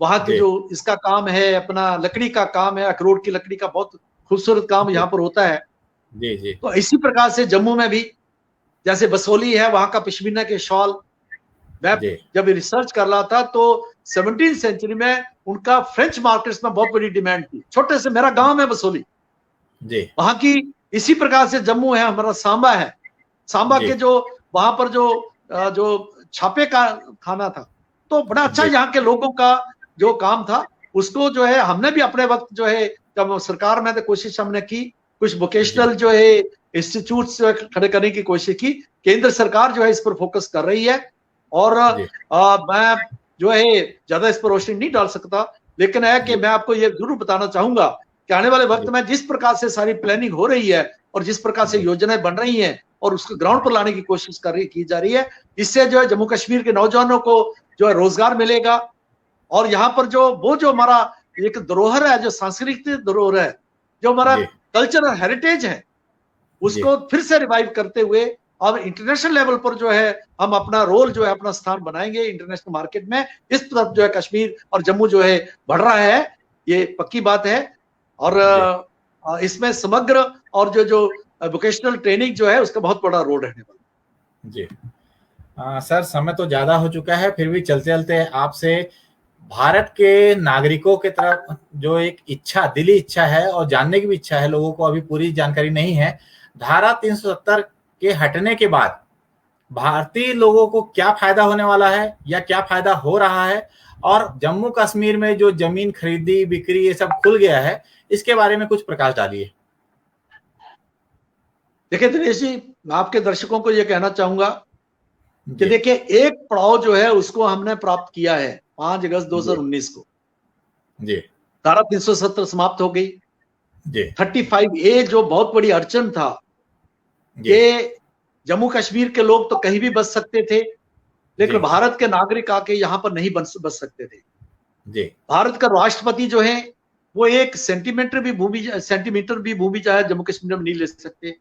वहां के जो इसका काम है, अपना लकड़ी का काम है, अखरोट की लकड़ी का बहुत खूबसूरत काम यहाँ पर होता है। तो इसी प्रकार से जम्मू में भी जैसे बसोली है, वहां का पश्मीना के शॉल, मैं जब रिसर्च कर रहा था तो 17वीं सेंचुरी में उनका फ्रेंच मार्केट्स में बहुत बड़ी डिमांड थी। छोटे से मेरा गांव है बसोली, वहां की इसी प्रकार से जम्मू है, हमारा सांबा है, सांबा के जो वहां पर जो छापे का खाना था, तो बड़ा अच्छा यहाँ के लोगों का जो काम था, उसको जो है हमने भी अपने वक्त जो है जब सरकार में तो कोशिश हमने की, कुछ वोकेशनल जो है इंस्टीट्यूट खड़े करने की कोशिश की। केंद्र सरकार जो है इस पर फोकस कर रही है, और मैं जो है ज्यादा इस पर रोशनी नहीं डाल सकता, लेकिन है कि मैं आपको ये जरूर बताना चाहूंगा कि आने वाले वक्त में जिस प्रकार से सारी प्लानिंग हो रही है और जिस प्रकार से योजनाएं बन रही हैं और उसको ग्राउंड पर लाने की कोशिश की जा रही है, इससे जो है जम्मू कश्मीर के नौजवानों को जो है रोजगार मिलेगा, और यहाँ पर जो हमारा एक धरोहर है, जो सांस्कृतिक धरोहर है, जो हमारा कल्चरल हेरिटेज है, उसको फिर से रिवाइव करते हुए अब इंटरनेशनल लेवल पर जो है हम अपना रोल जो है अपना स्थान बनाएंगे इंटरनेशनल मार्केट में। इस तरफ जो है कश्मीर और जम्मू जो है बढ़ रहा है, ये पक्की बात है। और इसमें समग्र और जो वोकेशनल ट्रेनिंग जो है उसका बहुत बड़ा रोल रहने वाला। जी सर, समय तो ज्यादा हो चुका है, फिर भी चलते चलते आपसे भारत के नागरिकों के तरफ जो एक इच्छा, दिली इच्छा है और जानने की भी इच्छा है, लोगों को अभी पूरी जानकारी नहीं है, धारा 370 के हटने के बाद भारतीय लोगों को क्या फायदा होने वाला है या क्या फायदा हो रहा है, और जम्मू कश्मीर में जो जमीन खरीदी बिक्री ये सब खुल गया है, इसके बारे में कुछ प्रकाश डालिए। देखिए दिनेश जी, मैं आपके दर्शकों को यह कहना चाहूंगा कि देखिए एक पड़ाव जो है उसको हमने प्राप्त किया है 5 अगस्त 2019 को। धारा 370 समाप्त हो गई। 35A जो बहुत बड़ी अड़चन था कि जम्मू कश्मीर के लोग तो कहीं भी बस सकते थे, लेकिन भारत के नागरिक आके यहाँ पर नहीं बस सकते थे। भारत का राष्ट्रपति जो है वो एक सेंटीमीटर भी भूमि चाहे जम्मू कश्मीर में नहीं ले सकते।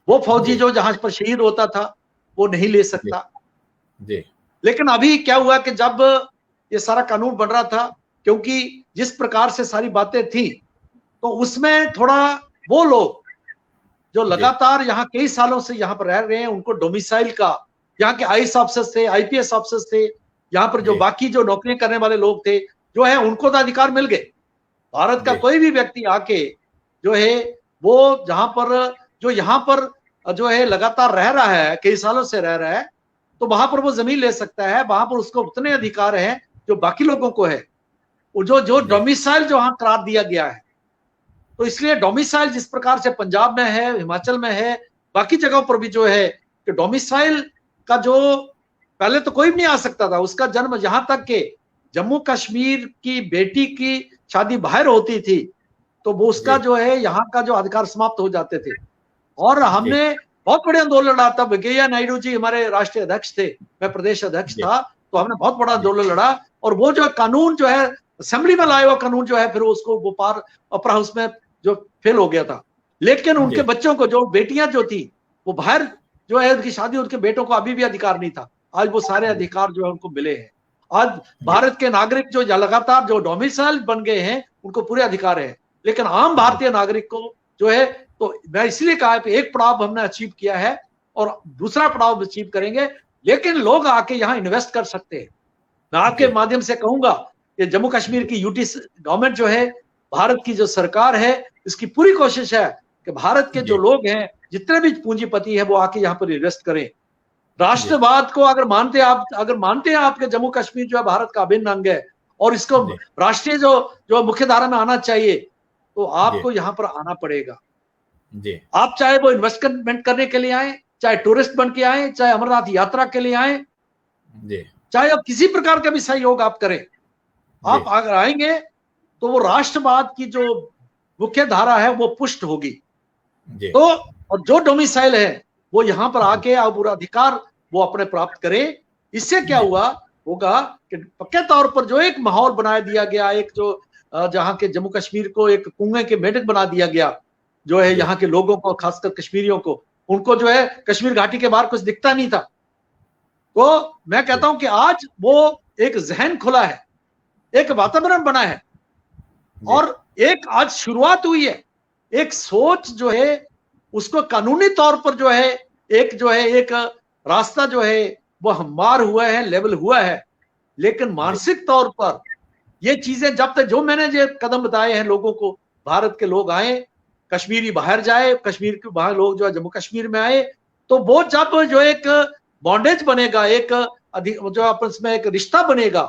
वो फौजी जो जहाज पर शहीद होता था वो नहीं ले सकता। जी। लेकिन अभी क्या हुआ कि जब ये सारा कानून बन रहा था, क्योंकि जिस प्रकार से सारी बातें थी, तो उसमें थोड़ा वो लोग जो लगातार यहाँ कई सालों से यहाँ पर रह रहे हैं, उनको डोमिसाइल का, यहाँ के आईएएस ऑफिसर्स थे, आईपीएस ऑफिसर्स थे, यहाँ पर जो बाकी जो नौकरियां करने वाले लोग थे, जो है उनको तो अधिकार मिल गए। भारत का कोई भी व्यक्ति आके जो है वो जहां पर जो यहाँ पर जो है लगातार रह रहा है, कई सालों से रह रहा है, तो वहां पर वो जमीन ले सकता है। वहां पर उसको उतने अधिकार हैं जो बाकी लोगों को है, जो जो डोमिसाइल जो वहां करार दिया गया है। तो इसलिए डोमिसाइल जिस प्रकार से पंजाब में है, हिमाचल में है, बाकी जगहों पर भी जो है कि डोमिसाइल का जो पहले तो कोई भी नहीं आ सकता था, उसका जन्म यहां तक के जम्मू कश्मीर की बेटी की शादी बाहर होती थी तो वो उसका जो है यहाँ का जो अधिकार समाप्त हो जाते थे। और हमने बहुत बड़े आंदोलन लड़ा। तब वेंकैया नायडू जी हमारे राष्ट्रीय अध्यक्ष थे, मैं प्रदेश अध्यक्ष था, तो हमने बहुत बड़ा आंदोलन लड़ा। और वो जो कानून जो है असेंबली में लाया हुआ कानून जो है, फिर उसको वो पार अपर हाउस में जो फेल हो गया था। लेकिन उनके बच्चों को, जो बेटियां जो थी वो बाहर जो है उनकी शादी, उनके बेटों को अभी भी अधिकार नहीं था। आज वो सारे अधिकार जो है उनको मिले हैं। आज भारत के नागरिक जो लगातार जो डोमिसाइल बन गए हैं उनको पूरे अधिकार है। लेकिन आम भारतीय नागरिक को जो है, तो मैं इसलिए कहा है कि एक पड़ाव हमने अचीव किया है और दूसरा पड़ाव अचीव करेंगे, लेकिन लोग आके यहाँ इन्वेस्ट कर सकते हैं। मैं आपके माध्यम से कहूंगा कि जम्मू कश्मीर की यूटी गवर्नमेंट जो है, भारत की जो सरकार है, इसकी पूरी कोशिश है कि भारत के जो लोग हैं, जितने भी पूंजीपति है, वो आके यहाँ पर इन्वेस्ट करें। राष्ट्रवाद को अगर मानते हैं आप कि जम्मू कश्मीर जो है भारत का अभिन्न अंग है और इसको राष्ट्रीय जो मुख्य धारा में आना चाहिए, तो आपको यहाँ पर आना पड़ेगा। आप चाहे वो इन्वेस्टमेंट करने के लिए आए, चाहे टूरिस्ट बन के आए, चाहे अमरनाथ यात्रा के लिए आए, चाहे आप किसी प्रकार का भी सहयोग आप करें, आप अगर आएंगे तो वो राष्ट्रवाद की जो मुख्य धारा है वो पुष्ट होगी। तो और जो डोमिसाइल है वो यहाँ पर आके आप पूरा अधिकार वो अपने प्राप्त करें। इससे क्या होगा कि पक्के तौर पर जो एक माहौल बना दिया गया, एक जो जहाँ के जम्मू कश्मीर को एक कुएं के मेढक बना दिया गया, जो है यहाँ के लोगों को, खासकर कश्मीरियों को, उनको जो है कश्मीर घाटी के बाहर कुछ दिखता नहीं था। तो मैं कहता हूं कि आज वो एक जहन खुला है, एक वातावरण बना है और एक आज शुरुआत हुई है। एक सोच जो है उसको कानूनी तौर पर जो है एक रास्ता जो है वो हमवार हुआ है, लेवल हुआ है। लेकिन मानसिक तौर पर ये चीजें जब तक, जो मैंने जो कदम बताए हैं लोगों को, भारत के लोग आए, कश्मीरी बाहर जाए, कश्मीर के बाहर लोग जो है जम्मू कश्मीर में आए, तो वो जब जो एक बॉन्डेज बनेगा, एक जो आपस में एक रिश्ता बनेगा,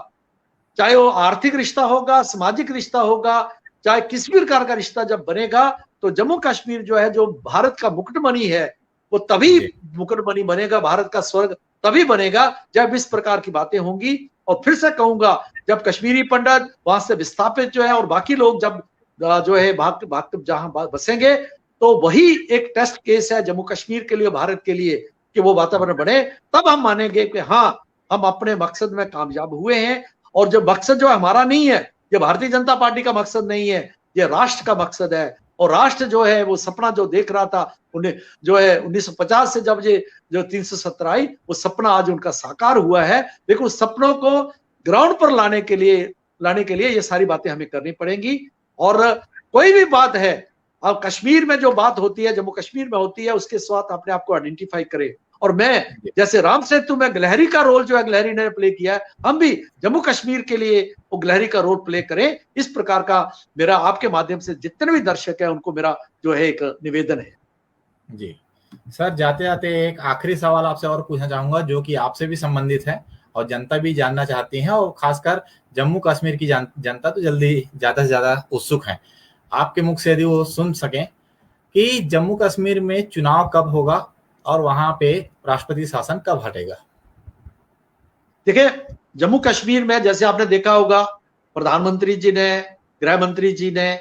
चाहे वो आर्थिक रिश्ता होगा, सामाजिक रिश्ता होगा, चाहे किसी भी प्रकार का रिश्ता जब बनेगा, तो जम्मू कश्मीर जो है, जो भारत का मुकुटमणि है, वो तभी मुकुटमणि बनेगा, भारत का स्वर्ग तभी बनेगा जब इस प्रकार की बातें होंगी। और फिर से कहूंगा, जब कश्मीरी पंडित वहां से विस्थापित जो है और बाकी लोग जब जो है भाग जहां बसेंगे, तो वही एक टेस्ट केस है जम्मू कश्मीर के लिए, भारत के लिए, कि वो वातावरण बने। तब हम मानेंगे कि हाँ, हम अपने मकसद में कामयाब हुए हैं। और जो मकसद जो हमारा नहीं है, ये भारतीय जनता पार्टी का मकसद नहीं है, ये राष्ट्र का मकसद है। और राष्ट्र जो है वो सपना जो देख रहा था, उन्हें जो है 1950 से जब ये जो 370 आई, वो सपना आज उनका साकार हुआ है। लेकिन उस सपनों को ग्राउंड पर लाने के लिए ये सारी बातें हमें करनी पड़ेंगी। और कोई भी बात है, अब कश्मीर में जो बात होती है, जम्मू कश्मीर में होती है, उसके साथ अपने आप को आइडेंटिफाई करे। और मैं जैसे राम सेतु में गिलहरी का रोल जो है गिलहरी ने प्ले किया है, हम भी जम्मू कश्मीर के लिए वो गिलहरी का रोल प्ले करें। इस प्रकार का मेरा आपके माध्यम से जितने भी दर्शक है उनको मेरा जो है एक निवेदन है। जी सर, जाते जाते एक आखिरी सवाल आपसे और पूछना चाहूंगा, जो कि आपसे भी संबंधित है और जनता भी जानना चाहती है, और खासकर जम्मू कश्मीर की जनता तो जल्दी ज्यादा से ज्यादा उत्सुक है आपके मुख से, यदि वो सुन सकें कि जम्मू कश्मीर में चुनाव कब होगा और वहां पे राष्ट्रपति शासन कब हटेगा। देखिए, जम्मू कश्मीर में जैसे आपने देखा होगा, प्रधानमंत्री जी ने, गृह मंत्री जी ने,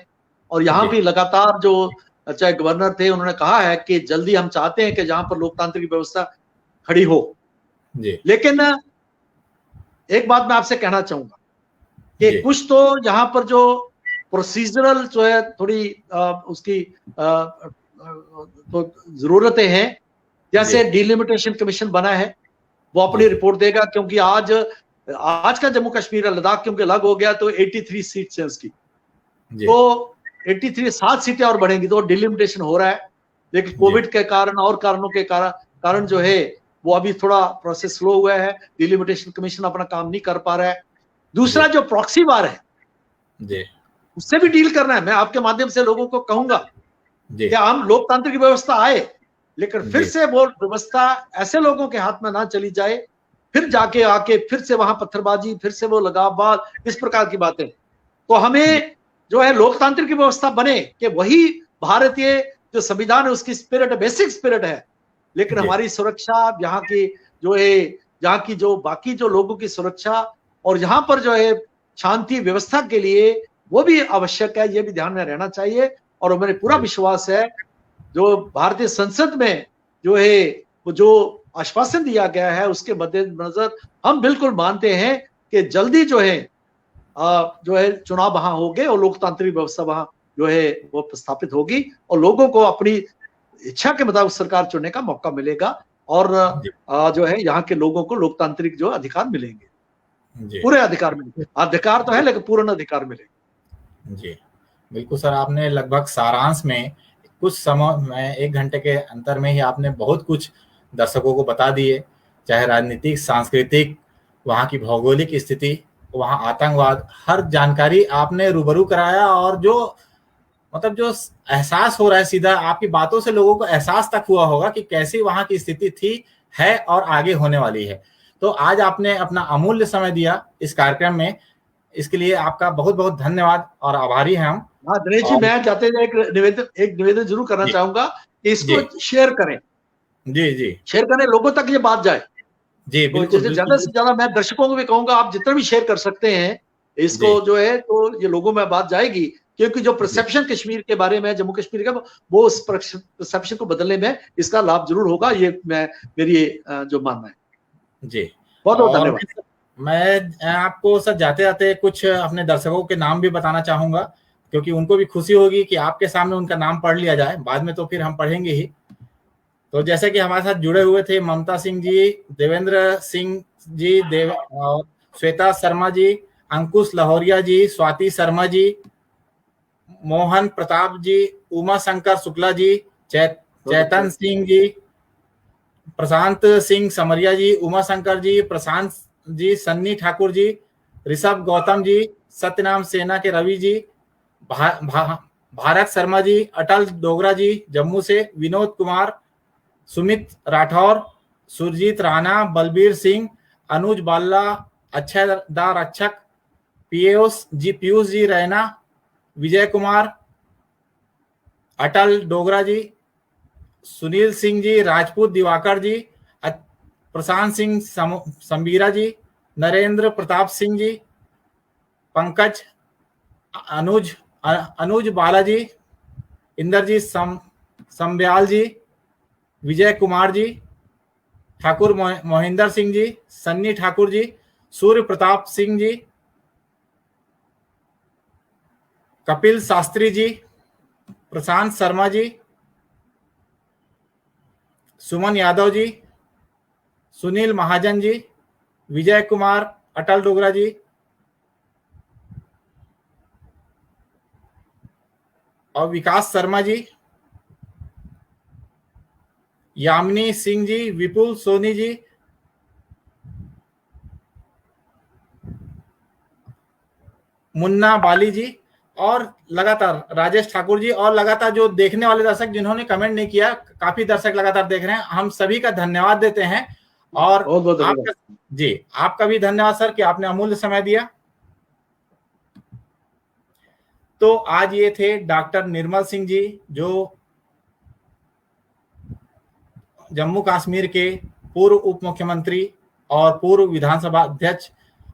और यहाँ भी लगातार जो चाहे गवर्नर थे, उन्होंने कहा है कि जल्दी हम चाहते हैं कि जहां पर लोकतांत्रिक व्यवस्था खड़ी हो। लेकिन एक बात मैं आपसे कहना चाहूंगा कि कुछ तो यहाँ पर जो प्रोसीजरल जो है थोड़ी उसकी तो जरूरतें हैं, जैसे डिलिमिटेशन कमीशन बना है, वो अपनी रिपोर्ट देगा, क्योंकि आज का जम्मू कश्मीर और लद्दाख क्योंकि अलग हो गया, तो 83 सीट्स है उसकी, तो 83 7 सीटें और बढ़ेंगी, तो डिलिमिटेशन हो रहा है, लेकिन कोविड के कारण और कारणों के कारण जो है वो अभी थोड़ा प्रोसेस स्लो हुआ है, डिलिमिटेशन कमीशन अपना काम नहीं कर पा रहा है। दूसरा जो प्रॉक्सी वार है, उससे भी डील करना है। मैं आपके माध्यम से लोगों को कहूंगा कि हम लोकतांत्रिक व्यवस्था आए, लेकिन फिर से वो व्यवस्था ऐसे लोगों के हाथ में ना चली जाए, फिर जाके आके फिर से वहां पत्थरबाजी, फिर से वो लगावबाज, इस प्रकार की बातें। तो हमें जो है लोकतांत्रिक व्यवस्था बने कि वही भारतीय जो संविधान है उसकी स्पिरिट, बेसिक स्पिरिट है, लेकिन हमारी सुरक्षा, यहाँ की जो है, यहाँ की जो बाकी जो लोगों की सुरक्षा और यहाँ पर जो है शांति व्यवस्था के लिए वो भी आवश्यक है, ये भी ध्यान में रहना चाहिए। और मेरे पूरा विश्वास है जो भारतीय संसद में जो है वो जो आश्वासन दिया गया है उसके मद्देनजर हम बिल्कुल मानते हैं कि जल्दी जो है चुनाव वहां होंगे और लोकतांत्रिक व्यवस्था वहां जो है वो स्थापित होगी और लोगों को अपनी इच्छा के मुताबिक सरकार चुनने का मौका मिलेगा और जो है यहाँ के लोगों को लोकतांत्रिक जो अधिकार मिलेंगे, पूरे अधिकार मिलेंगे। अधिकार तो है लेकिन पूर्ण अधिकार मिलेंगे। जी बिल्कुल सर, आपने लगभग सारांश में कुछ समय में 1 घंटे के अंतर में ही आपने बहुत कुछ दर्शकों को बता दिए, चाहे राजनीतिक, सांस्कृतिक, वहाँ की भौगोलिक स्थिति, वहाँ आतंकवाद, हर जानकारी आपने रूबरू कराया। और जो मतलब जो एहसास हो रहा है, सीधा आपकी बातों से लोगों को एहसास तक हुआ होगा कि कैसी वहाँ की स्थिति थी, है और आगे होने वाली है। तो आज आपने अपना अमूल्य समय दिया इस कार्यक्रम में, इसके लिए आपका बहुत बहुत धन्यवाद और आभारी हैं हम। हाँ दिनेश जी, मैं जाते एक निवेदन जरूर करना चाहूंगा कि इसको शेयर करें। जी शेयर करें, लोगों तक ये बात जाए। जी बिल्कुल, तो ज्यादा से ज्यादा मैं दर्शकों को भी कहूंगा आप जितना भी शेयर कर सकते हैं इसको जो है, तो ये लोगों में बात जाएगी, क्योंकि जो परसेप्शन कश्मीर के बारे में, जम्मू कश्मीर का, वो उस परसेप्शन को बदलने में इसका लाभ जरूर होगा, ये मेरी जो मानना है। जी बहुत बहुत धन्यवाद। मैं आपको सर जाते जाते कुछ अपने दर्शकों के नाम भी बताना चाहूंगा, क्योंकि उनको भी खुशी होगी कि आपके सामने उनका नाम पढ़ लिया जाए, बाद में तो फिर हम पढ़ेंगे ही। तो जैसे कि हमारे साथ जुड़े हुए थे ममता सिंह जी, देवेंद्र सिंह जी, श्वेता शर्मा जी, अंकुश लाहौरिया जी, स्वाति शर्मा जी, मोहन प्रताप जी, उमा शंकर शुक्ला जी, चैतन सिंह जी, प्रशांत सिंह समरिया जी, उमा शंकर जी, प्रशांत जी, सन्नी ठाकुर जी, ऋषभ गौतम जी, सत्यनाम सेना के रवि जी, भारत शर्मा जी, अटल डोगरा जी जम्मू से, विनोद कुमार, सुमित राठौर, सुरजीत राणा, बलबीर सिंह, अनुज बाल्ला, अक्षय दा रक्षक, पीयूष जी रैना, विजय कुमार, अटल डोगरा जी, सुनील सिंह जी, राजपूत दिवाकर जी, प्रशांत सिंह संबीरा जी, नरेंद्र प्रताप सिंह जी, पंकज, अनुज बालाजी, इंद्रजीत संब्याल जी, विजय कुमार जी, ठाकुर मोहिंदर सिंह जी, सन्नी ठाकुर जी, सूर्य प्रताप सिंह जी, कपिल शास्त्री जी, प्रशांत शर्मा जी, सुमन यादव जी, सुनील महाजन जी, विजय कुमार, अटल डोगरा जी, और विकास शर्मा जी, यामिनी सिंह जी, विपुल सोनी जी, मुन्ना बाली जी, और लगातार राजेश ठाकुर जी, और लगातार जो देखने वाले दर्शक जिन्होंने कमेंट नहीं किया, काफी दर्शक लगातार देख रहे हैं, हम सभी का धन्यवाद देते हैं। और आपका भी धन्यवाद सर कि आपने अमूल्य समय दिया। तो आज ये थे डॉक्टर निर्मल सिंह जी, जो जम्मू कश्मीर के पूर्व उप मुख्यमंत्री और पूर्व विधानसभा अध्यक्ष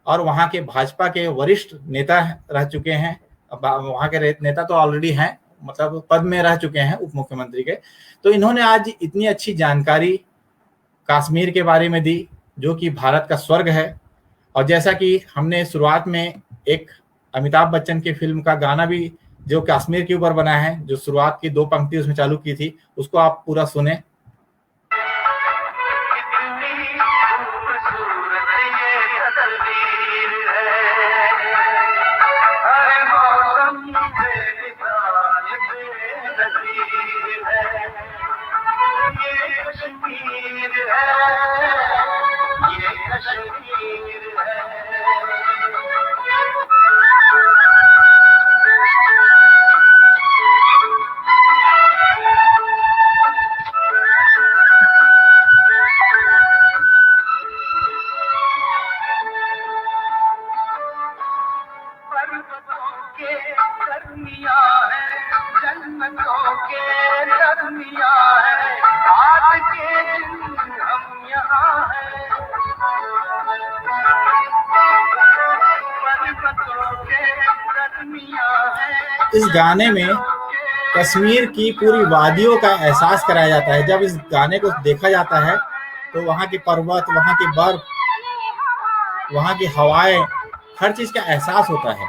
और वहां के भाजपा के वरिष्ठ नेता रह चुके हैं। वहां के नेता तो ऑलरेडी हैं, मतलब पद में रह चुके हैं उप मुख्यमंत्री के। तो इन्होंने आज इतनी अच्छी जानकारी कश्मीर के बारे में दी, जो कि भारत का स्वर्ग है। और जैसा कि हमने शुरुआत में एक अमिताभ बच्चन की फिल्म का गाना भी जो कश्मीर के ऊपर बना है, जो शुरुआत की 2 पंक्ति उसमें चालू की थी, उसको आप पूरा सुने। इस गाने में कश्मीर की पूरी वादियों का एहसास कराया जाता है। जब इस गाने को देखा जाता है तो वहाँ के पर्वत, वहाँ की बर्फ, वहाँ की हवाएं, हर चीज का एहसास होता है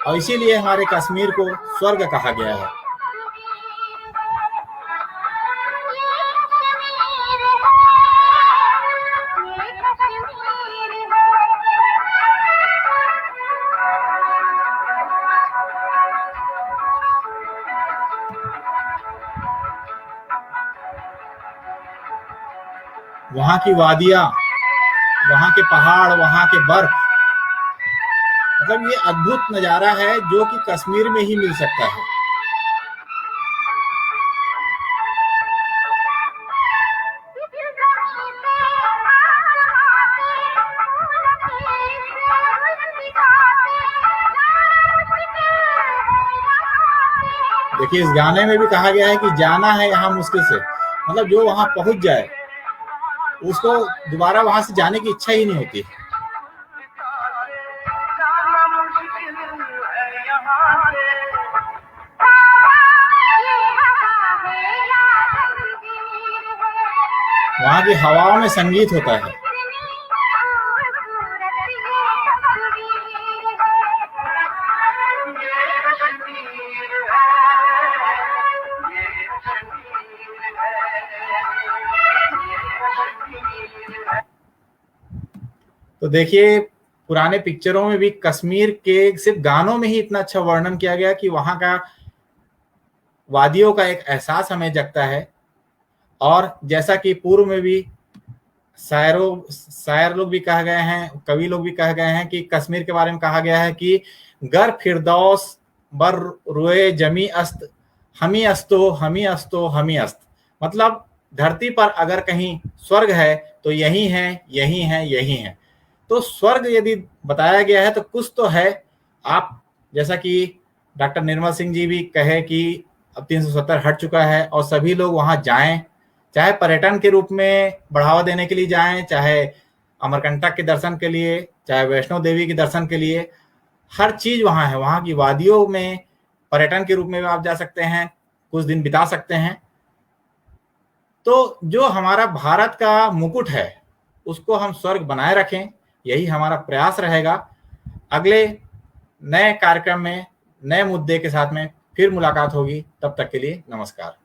और इसीलिए हमारे कश्मीर को स्वर्ग कहा गया है। वहाँ की वादियां, वहाँ के पहाड़, वहाँ के बर्फ, मतलब ये अद्भुत नजारा है जो कि कश्मीर में ही मिल सकता है। देखिए, इस गाने में भी कहा गया है कि जाना है यहाँ मुश्किल से, मतलब जो वहां पहुंच जाए उसको दोबारा वहां से जाने की इच्छा ही नहीं होती। वहां की हवाओं में संगीत होता है। तो देखिए, पुराने पिक्चरों में भी कश्मीर के सिर्फ गानों में ही इतना अच्छा वर्णन किया गया कि वहां का वादियों का एक एहसास हमें जगता है। और जैसा कि पूर्व में भी शायर लोग भी कहा गए हैं, कवि लोग भी कहे गए हैं कि कश्मीर के बारे में कहा गया है कि गर फिरदौस बर रुए जमी अस्त हमी अस्तो हमी अस्तो हमी अस्त, मतलब धरती पर अगर कहीं स्वर्ग है तो यही है, यही है, यही है। तो स्वर्ग यदि बताया गया है तो कुछ तो है। आप जैसा कि डॉक्टर निर्मल सिंह जी भी कहे कि अब 370 हट चुका है और सभी लोग वहां जाएं, चाहे पर्यटन के रूप में बढ़ावा देने के लिए जाएं, चाहे अमरकंटक के दर्शन के लिए, चाहे वैष्णो देवी के दर्शन के लिए, हर चीज वहां है। वहां की वादियों में पर्यटन के रूप में भी आप जा सकते हैं, कुछ दिन बिता सकते हैं। तो जो हमारा भारत का मुकुट है उसको हम स्वर्ग बनाए रखें, यही हमारा प्रयास रहेगा। अगले नए कार्यक्रम में नए मुद्दे के साथ में फिर मुलाकात होगी। तब तक के लिए नमस्कार।